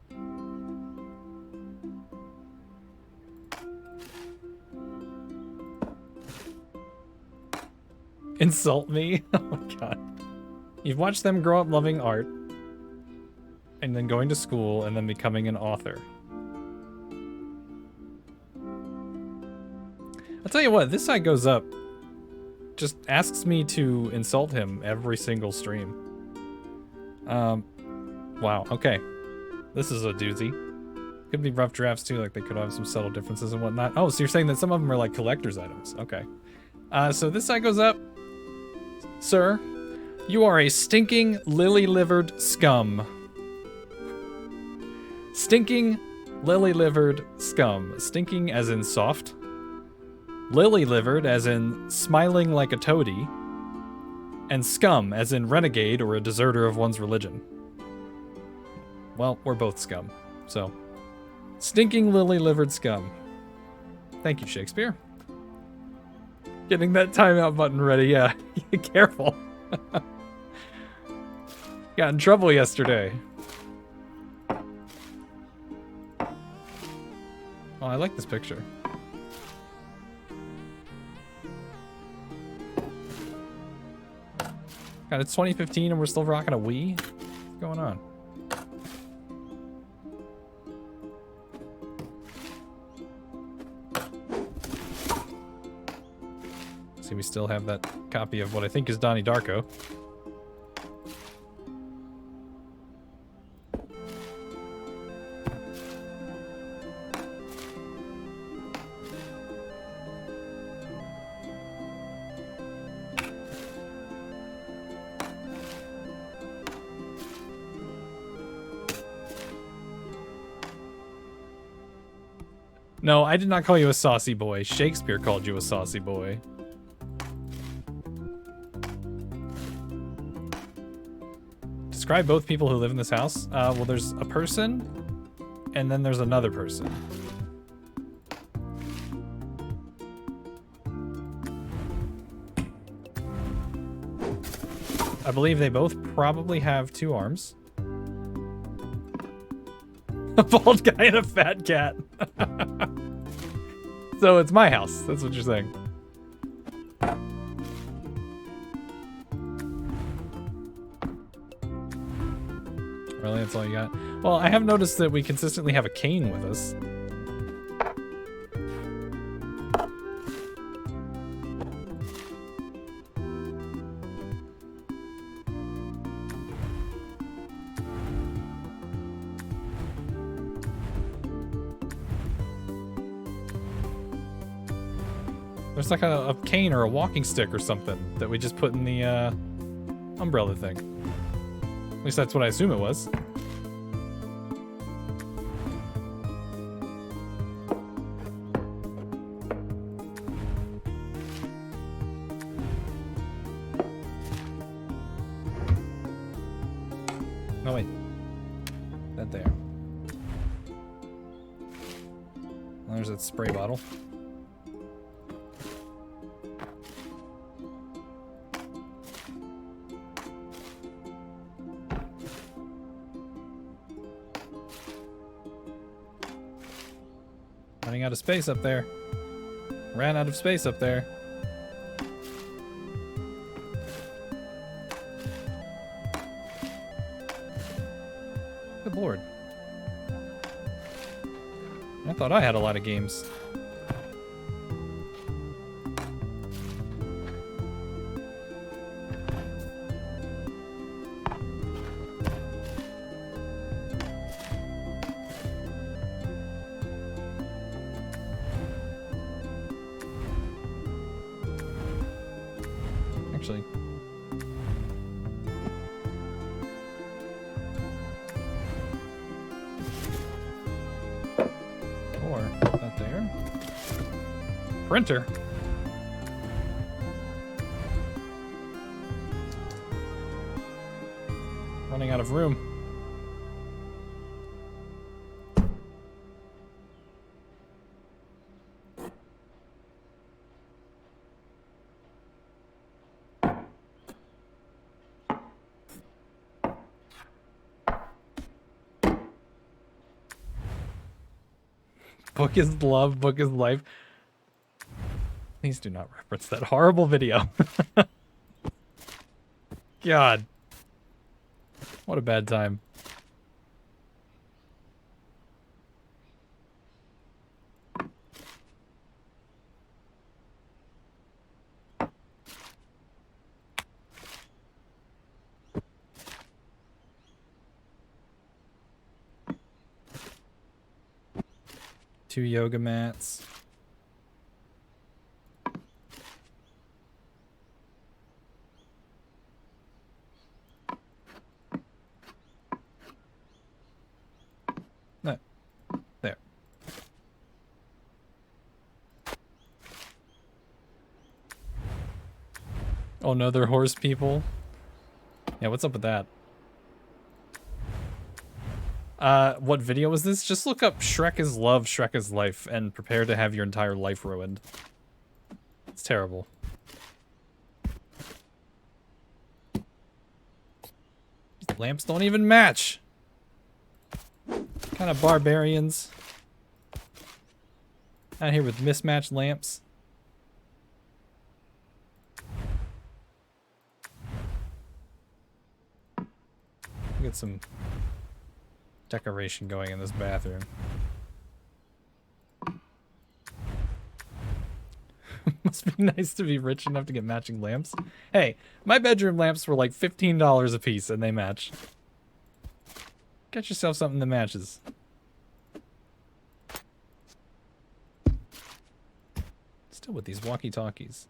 Insult me? Oh my god. You've watched them grow up loving art, and then going to school, and then becoming an author. I'll tell you what, this side goes up. Just asks me to insult him every single stream. Wow, okay. This is a doozy. Could be rough drafts too, like they could have some subtle differences and whatnot. Oh, so you're saying that some of them are like collector's items. Okay. So this side goes up. Sir, you are a stinking lily-livered scum. Stinking lily-livered scum. Stinking as in soft. Lily-livered as in smiling like a toady. And scum as in renegade or a deserter of one's religion. Well, we're both scum, so. Stinking lily-livered scum. Thank you, Shakespeare. Getting that timeout button ready, yeah. Careful. Got in trouble yesterday. Oh, I like this picture. God, it's 2015 and we're still rocking a Wii? What's going on? See, we still have that copy of what I think is Donnie Darko. No, I did not call you a saucy boy. Shakespeare called you a saucy boy. Describe both people who live in this house. Well, there's a person, and then there's another person. I believe they both probably have 2 arms. A bald guy and a fat cat. So it's my house. That's what you're saying. Really? That's all you got? Well, I have noticed that we consistently have a cane with us. There's like a cane or a walking stick or something that we just put in the umbrella thing. At least that's what I assume it was. No, wait. That there. There's that spray bottle. Running out of space up there. Ran out of space up there. Good lord. I thought I had a lot of games. Actually. Or that there. Printer. Running out of room. Book is love, book is life. Please do not reference that horrible video. God. What a bad time. 2 yoga mats. No. There. Oh no, they're horse people. Yeah, what's up with that? What video was this? Just look up Shrek is Love, Shrek is Life, and prepare to have your entire life ruined. It's terrible. These lamps don't even match. Kind of barbarians. Out here with mismatched lamps. Get some decoration going in this bathroom. Must be nice to be rich enough to get matching lamps. Hey, my bedroom lamps were like $15 a piece and they match. Get yourself something that matches. Still with these walkie-talkies.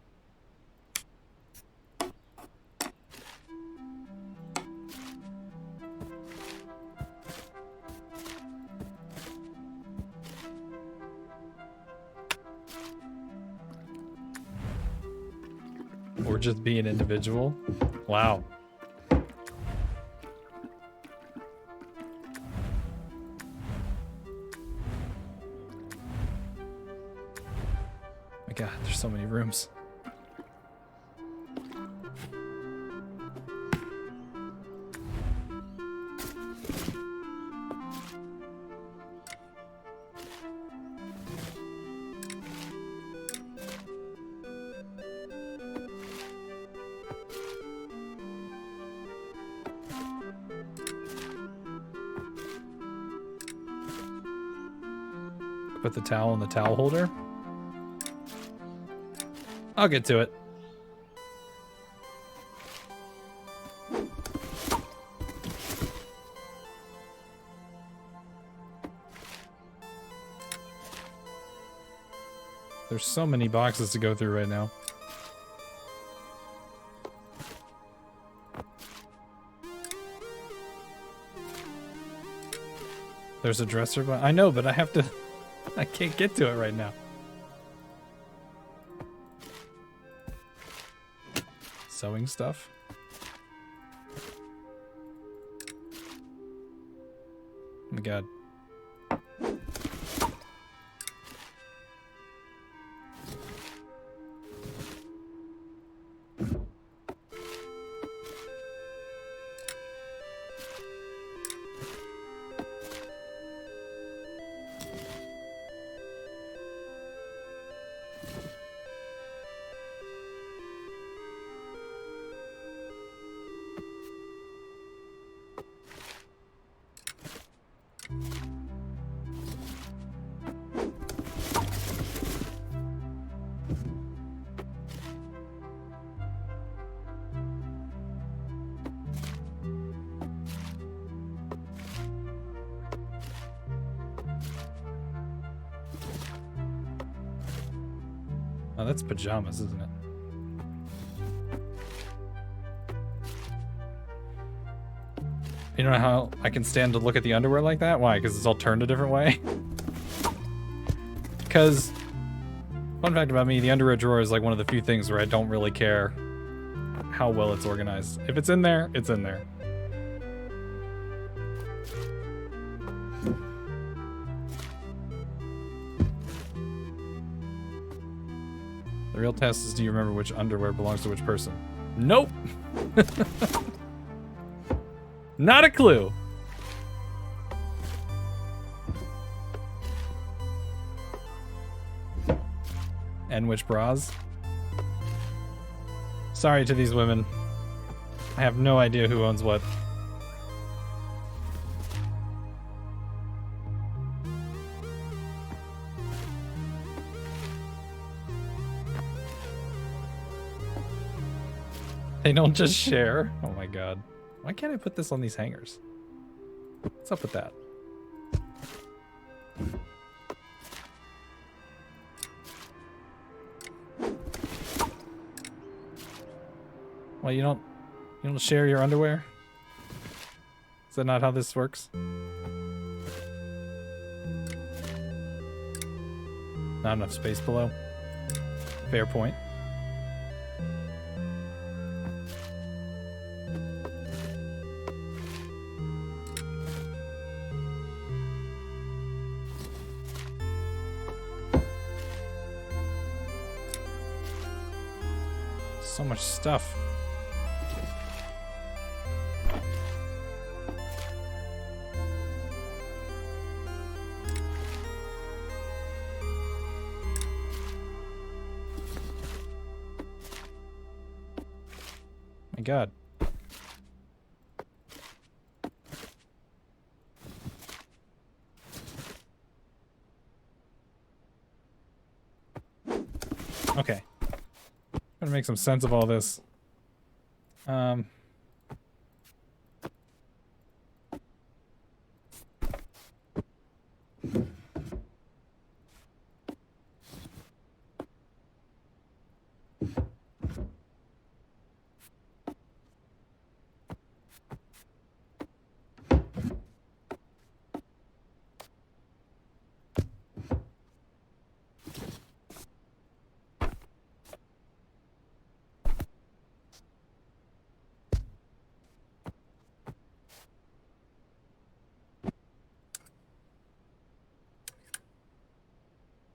Or just be an individual. Wow. My God, there's so many rooms. Put the towel in the towel holder. I'll get to it. There's so many boxes to go through right now. There's a dresser, but I know, but I have to. I can't get to it right now. Sewing stuff. Oh my God. Oh, that's pajamas, isn't it? You know how I can stand to look at the underwear like that? Why? Because it's all turned a different way? Because, fun fact about me, the underwear drawer is like one of the few things where I don't really care how well it's organized. If it's in there, it's in there. The real test is, do you remember which underwear belongs to which person? Nope! Not a clue! And which bras? Sorry to these women. I have no idea who owns what. They don't just share. Oh my God. Why can't I put this on these hangers? What's up with that? Well, you don't share your underwear? Is that not how this works? Not enough space below. Fair point. So much stuff. My God. Okay. Gotta make some sense of all this.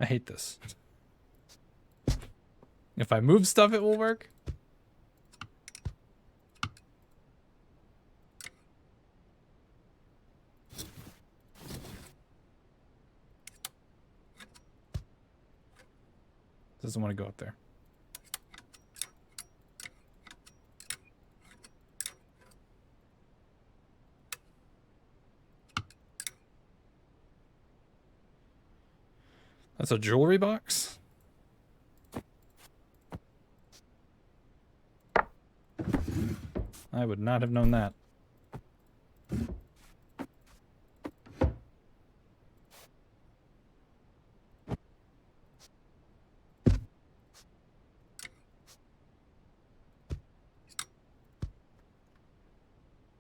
I hate this. If I move stuff, it will work. Doesn't want to go up there. That's a jewelry box? I would not have known that.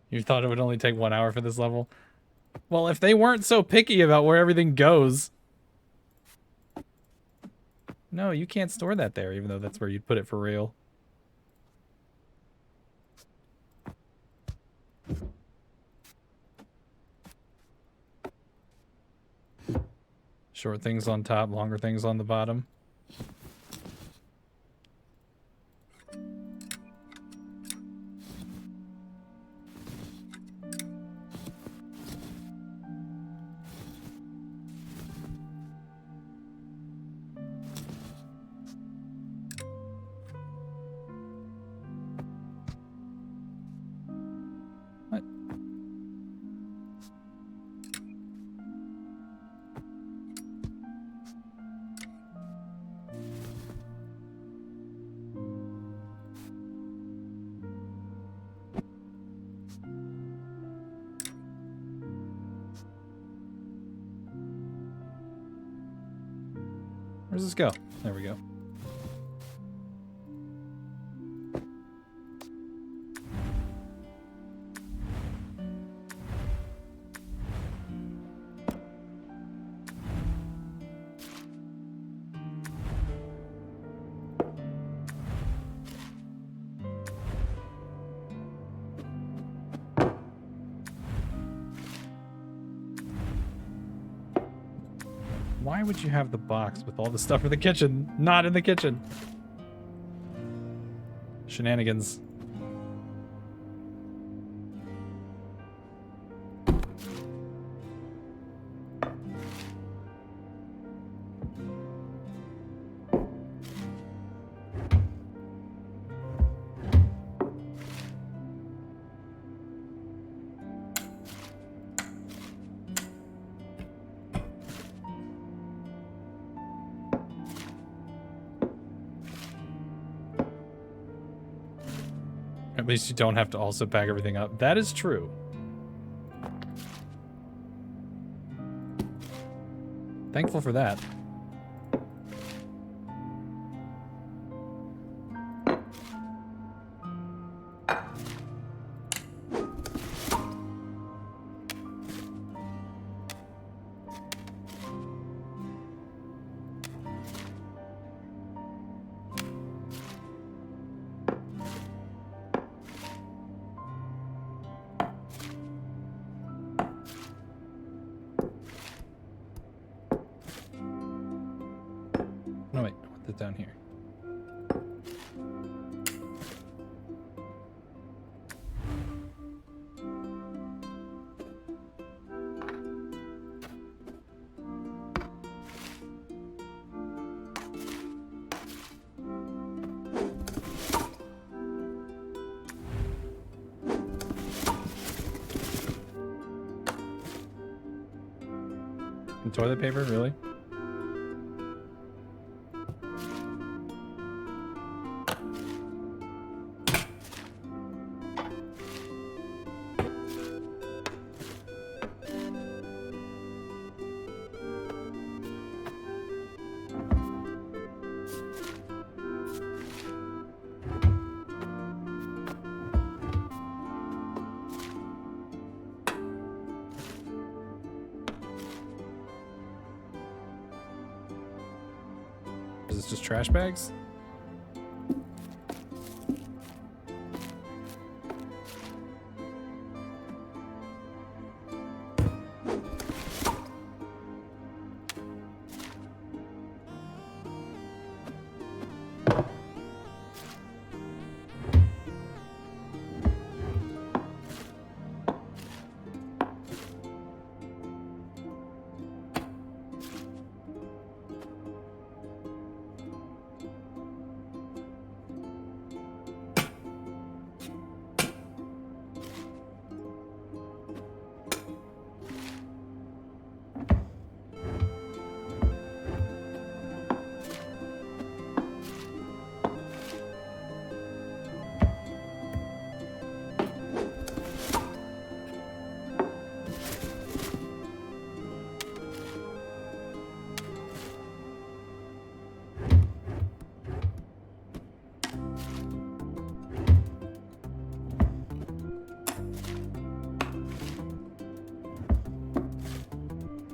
You thought it would only take 1 hour for this level? Well, if they weren't so picky about where everything goes. No, you can't store that there, even though that's where you'd put it for real. Short things on top, longer things on the bottom. What? Where does this go? There we go. Why would you have the box with all the stuff in the kitchen not in the kitchen? Shenanigans. At least you don't have to also pack everything up. That is true. Thankful for that. No, wait, I want that down here. And toilet paper, really? Is this just trash bags?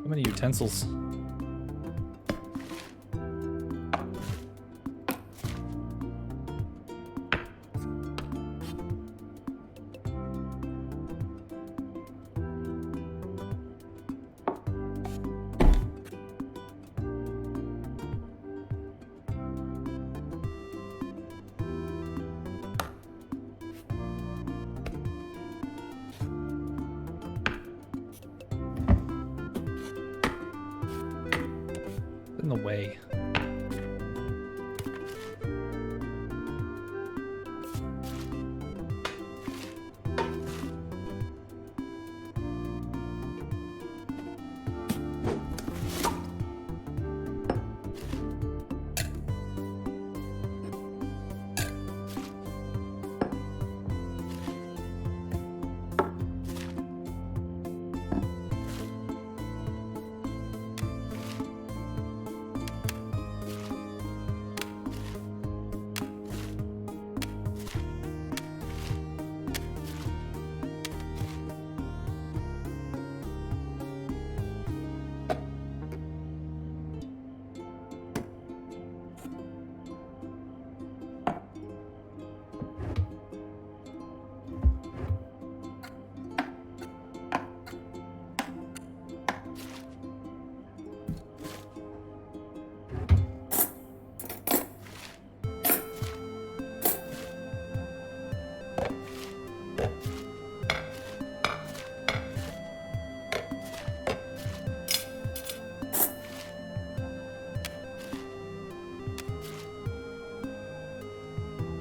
How many utensils? In the way.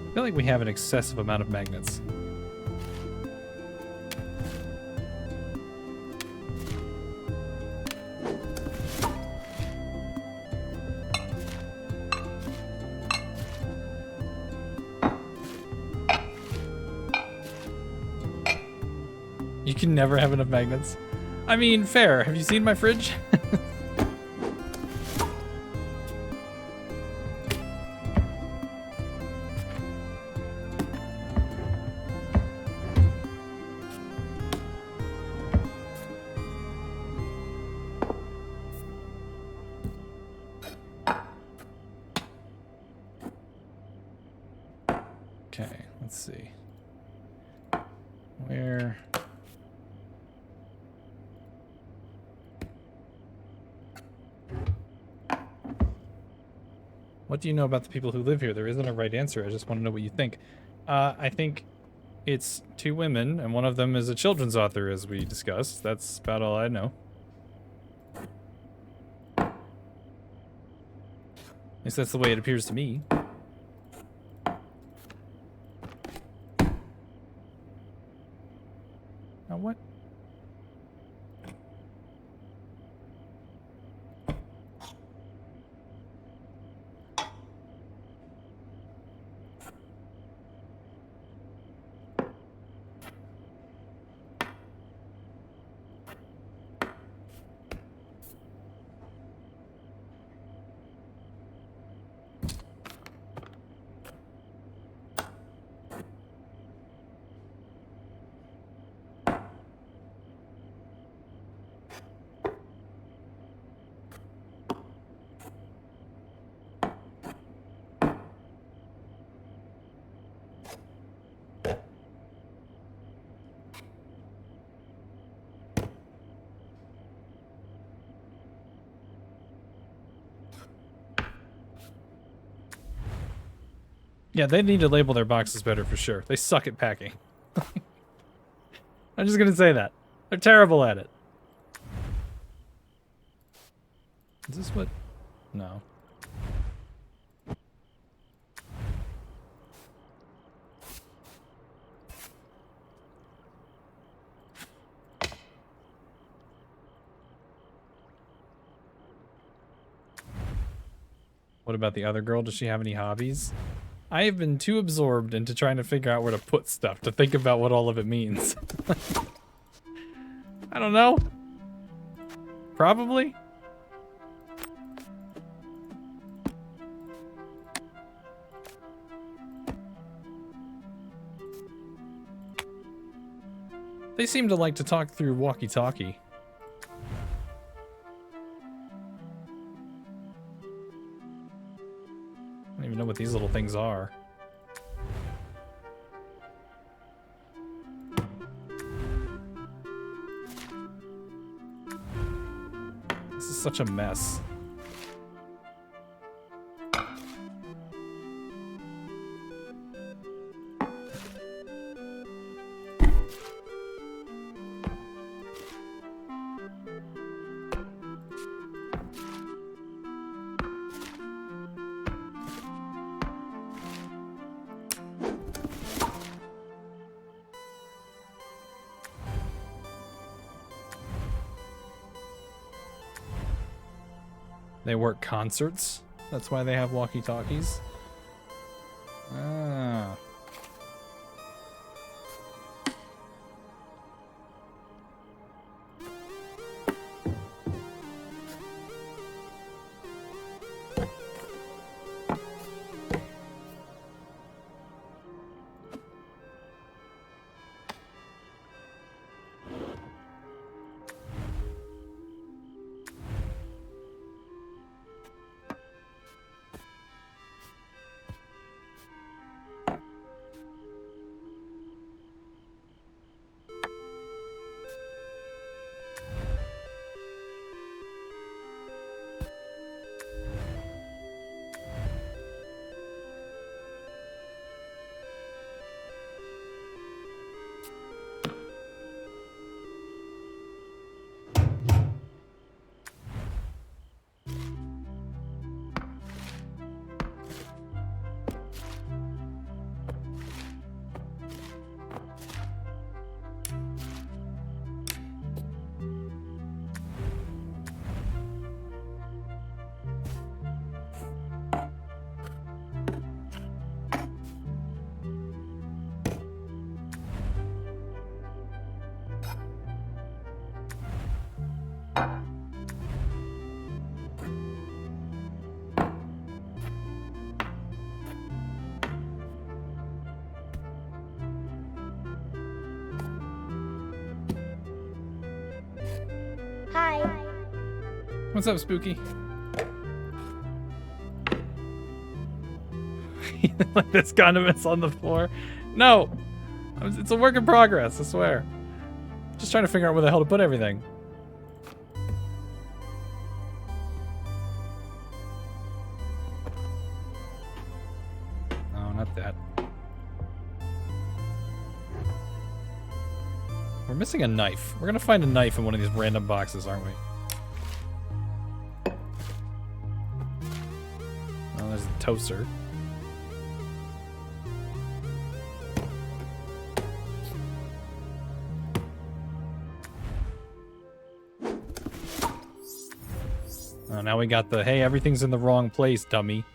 I feel like we have an excessive amount of magnets. You can never have enough magnets. I mean, fair. Have you seen my fridge? see. Where? What do you know about the people who live here? There isn't a right answer. I just want to know what you think. I think it's 2 women, and one of them is a children's author, as we discussed. That's about all I know. At least that's the way it appears to me. Now what? Yeah, they need to label their boxes better for sure. They suck at packing. I'm just gonna say that. They're terrible at it. Is this what? No. What about the other girl? Does she have any hobbies? I have been too absorbed into trying to figure out where to put stuff to think about what all of it means. I don't know. Probably. They seem to like to talk through walkie-talkie. I don't even know what these little things are. This is such a mess. They work concerts. That's why they have walkie-talkies. Ah. Hi. What's up, Spooky? Like this condiments on the floor. No! It's a work in progress, I swear. Just trying to figure out where the hell to put everything. No, not that. We're missing a knife. We're gonna find a knife in one of these random boxes, aren't we? Oh, there's a toaster. Oh, now we got the, hey, everything's in the wrong place, dummy.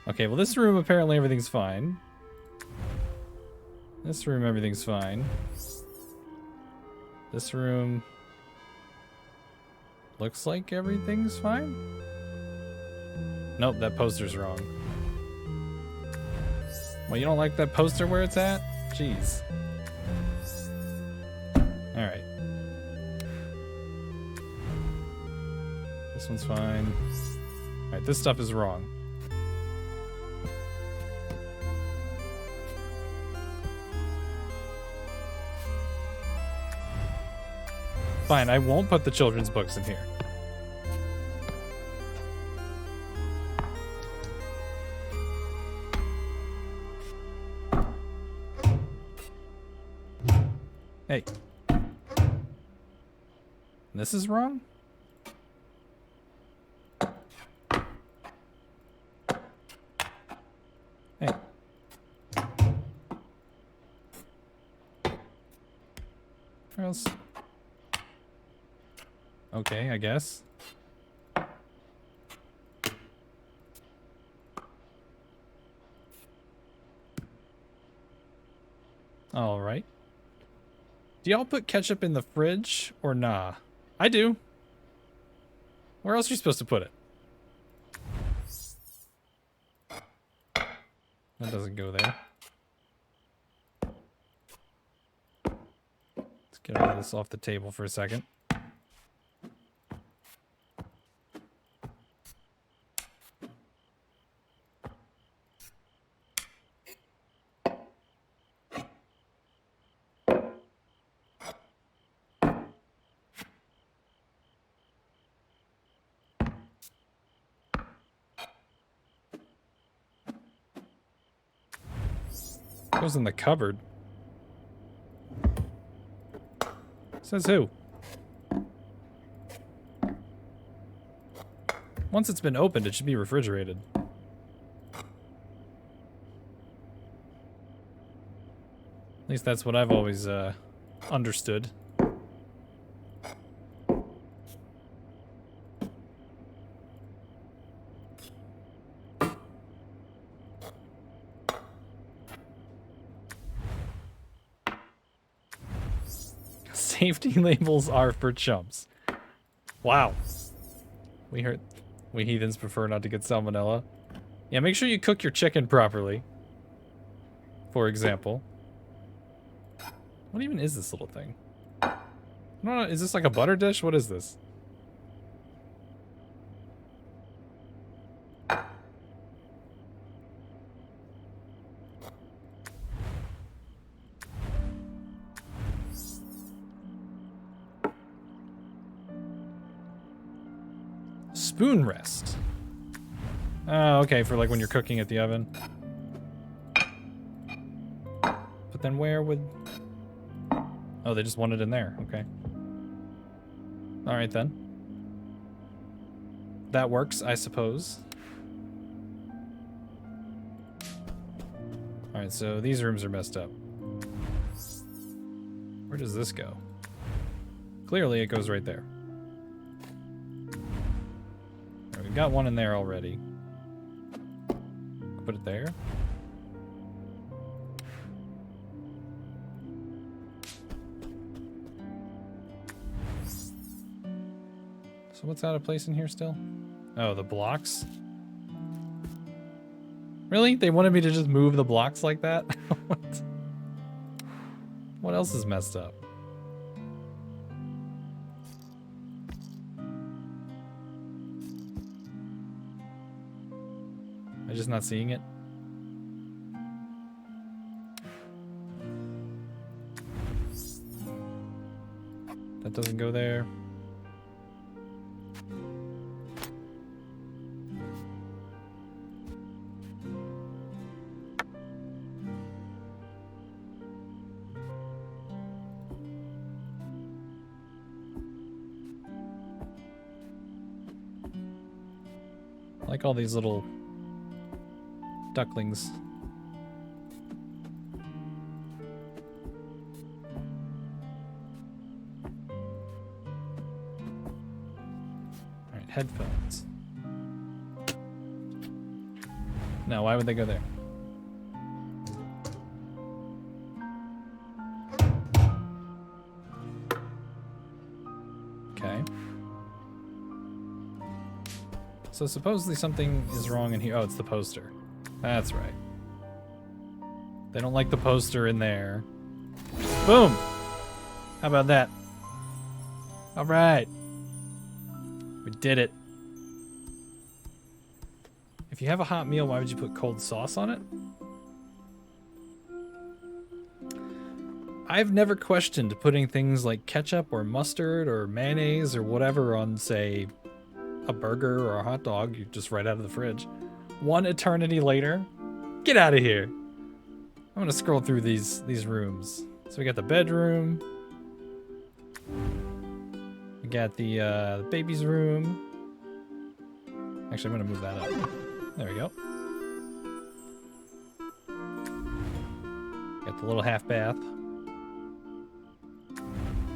Okay, well, this room, apparently everything's fine. This room, everything's fine. This room looks like everything's fine. Nope, that poster's wrong. Well, you don't like that poster where it's at? Jeez. Alright. This one's fine. Alright, this stuff is wrong. Fine, I won't put the children's books in here. Hey. This is wrong? Hey. Where else? Okay, I guess. All right. Do y'all put ketchup in the fridge or nah? I do. Where else are you supposed to put it? That doesn't go there. Let's get all this off the table for a second. Goes in the cupboard. Says who? Once it's been opened, it should be refrigerated. At least that's what I've always understood. Safety labels are for chumps. Wow. We heathens prefer not to get salmonella. Yeah, make sure you cook your chicken properly. For example. What even is this little thing? No, is this like a butter dish? What is this? Spoon rest. Oh, okay, for like when you're cooking at the oven. But then where would... Oh, they just want it in there. Okay. Alright then. That works, I suppose. Alright, so these rooms are messed up. Where does this go? Clearly it goes right there. Alright, we've got one in there already. Put it there. So what's out of place in here still? Oh, the blocks? Really? They wanted me to just move the blocks like that? What else is messed up? Am I just not seeing it? That doesn't go there. I like all these little ducklings. Alright, headphones. No, why would they go there? Okay. So supposedly something is wrong in here. Oh, it's the poster. That's right. They don't like the poster in there. Boom! How about that? All right. We did it. If you have a hot meal, why would you put cold sauce on it? I've never questioned putting things like ketchup or mustard or mayonnaise or whatever on, say, a burger or a hot dog, you just right out of the fridge. One eternity later, get out of here. I'm gonna scroll through these rooms. So we got the bedroom. We got the baby's room. Actually, I'm gonna move that up. There we go. Got the little half bath.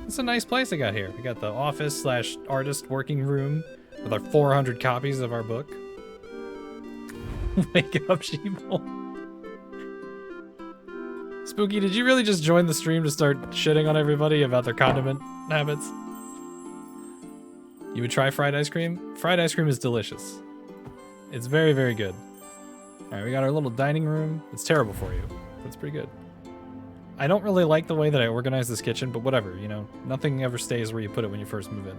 It's a nice place I got here. We got the office / artist working room with our 400 copies of our book. Wake up, sheeple. Spooky, did you really just join the stream to start shitting on everybody about their condiment habits? You would try fried ice cream? Fried ice cream is delicious. It's very, very good. Alright, we got our little dining room. It's terrible for you, but it's pretty good. I don't really like the way that I organize this kitchen, but whatever, you know. Nothing ever stays where you put it when you first move in.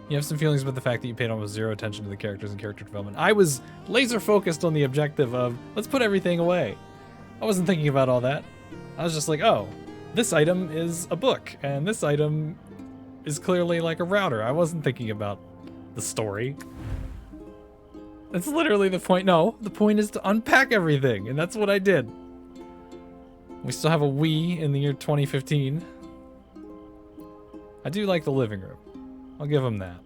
You have some feelings about the fact that you paid almost zero attention to the characters and character development. I was laser focused on the objective of, let's put everything away. I wasn't thinking about all that. I was just like, oh, this item is a book, and this item is clearly like a router. I wasn't thinking about the story. That's literally the point. No, the point is to unpack everything, and that's what I did. We still have a Wii in the year 2015. I do like the living room. I'll give him that.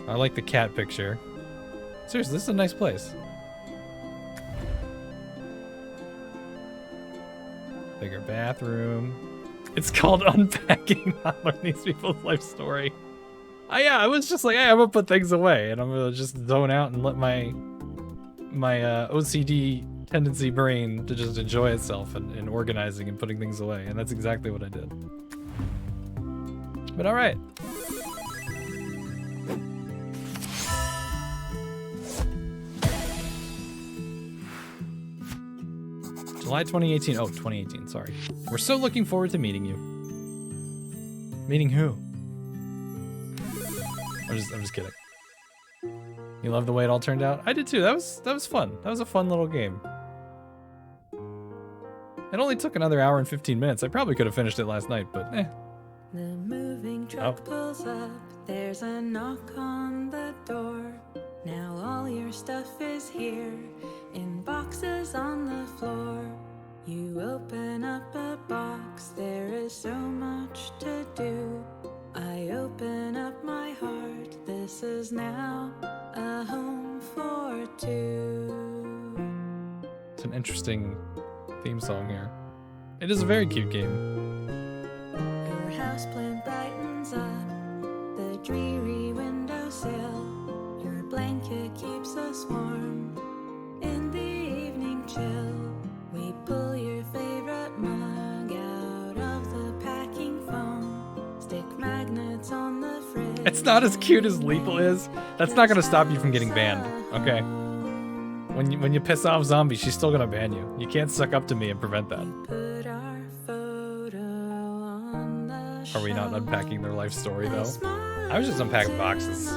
I like the cat picture. Seriously, this is a nice place. Bigger bathroom. It's called Unpacking, not learn these people's life story. Yeah, I was just like, hey, I'm gonna put things away, and I'm gonna just zone out and let my OCD tendency brain to just enjoy itself and organizing and putting things away, and that's exactly what I did. But all right. July 2018. Oh, 2018. Sorry. We're so looking forward to meeting you. Meeting who? I'm just kidding. You love the way it all turned out? I did too. That was fun. That was a fun little game. It only took another hour and 15 minutes. I probably could have finished it last night, but eh. The moving truck pulls up. There's a knock on the door. Now all your stuff is here in boxes on the floor. You open up a box. There is so much to do. I open up my heart. This is now a home for two. It's an interesting theme song here. It is a very cute game. Your houseplant brightens up the dreary windowsill. Your blanket keeps us warm in the evening chill. We pull your favorite mug out of the packing foam. Stick magnets on the fridge. It's not as cute as Lethal is. That's not gonna stop you from getting banned, okay? When you piss off Zombie, she's still gonna ban you. You can't suck up to me and prevent that. Are we not unpacking their life story though? I was just unpacking boxes.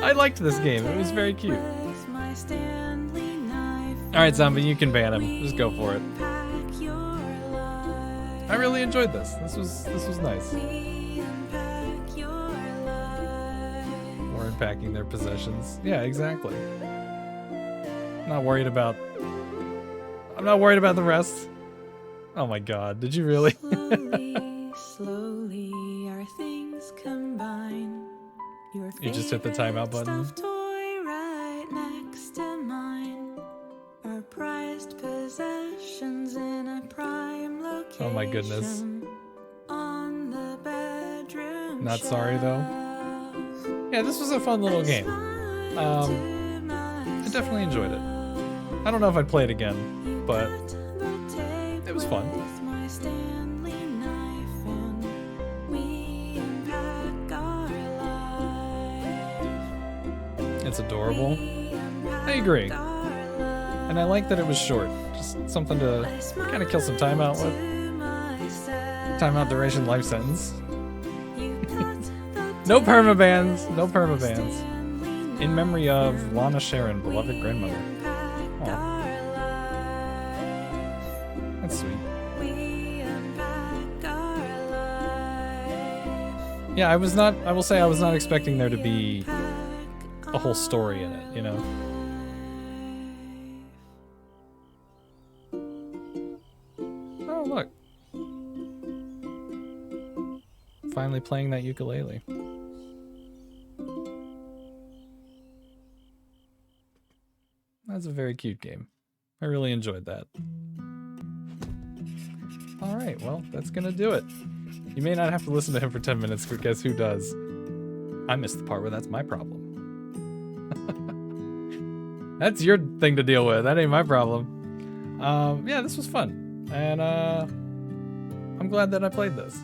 I liked this game. It was very cute. Stanley knife. All right, Zombie, you can ban him. Just go for it. Unpack your life. I really enjoyed this. This was nice. We unpack your life. More unpacking their possessions. Yeah, exactly. I'm not worried about the rest. Oh my god, did you really? Slowly, slowly, our things combine. Your You just hit the timeout favorite button? stuffed toy right next to mine. Our prized possessions in a prime location. Oh my goodness. On the bedroom Not sorry though. shelf. Yeah, this was a fun little game. Smile to I definitely enjoyed it. I don't know if I'd play it again, but it was fun. with my Stanley knife and we unpack our life. It's adorable. We I agree. unpack our life. And I like that it was short. Just something to kind of kill some time out with. To myself, Timeout duration life sentence. you cut the No tape permabans. No with my permabans. Stanley In memory of knife. Lana Sharon, beloved grandmother. Unpack Aw, our life. that's sweet. We unpack our life. Yeah, I will say I was not expecting there to be a whole story in it, you know? Oh, look. Finally playing that ukulele. That's a very cute game. I really enjoyed that. Alright, well, that's gonna do it. You may not have to listen to him for 10 minutes, but guess who does? I missed the part where that's my problem. That's your thing to deal with. That ain't my problem. Yeah, this was fun. And I'm glad that I played this.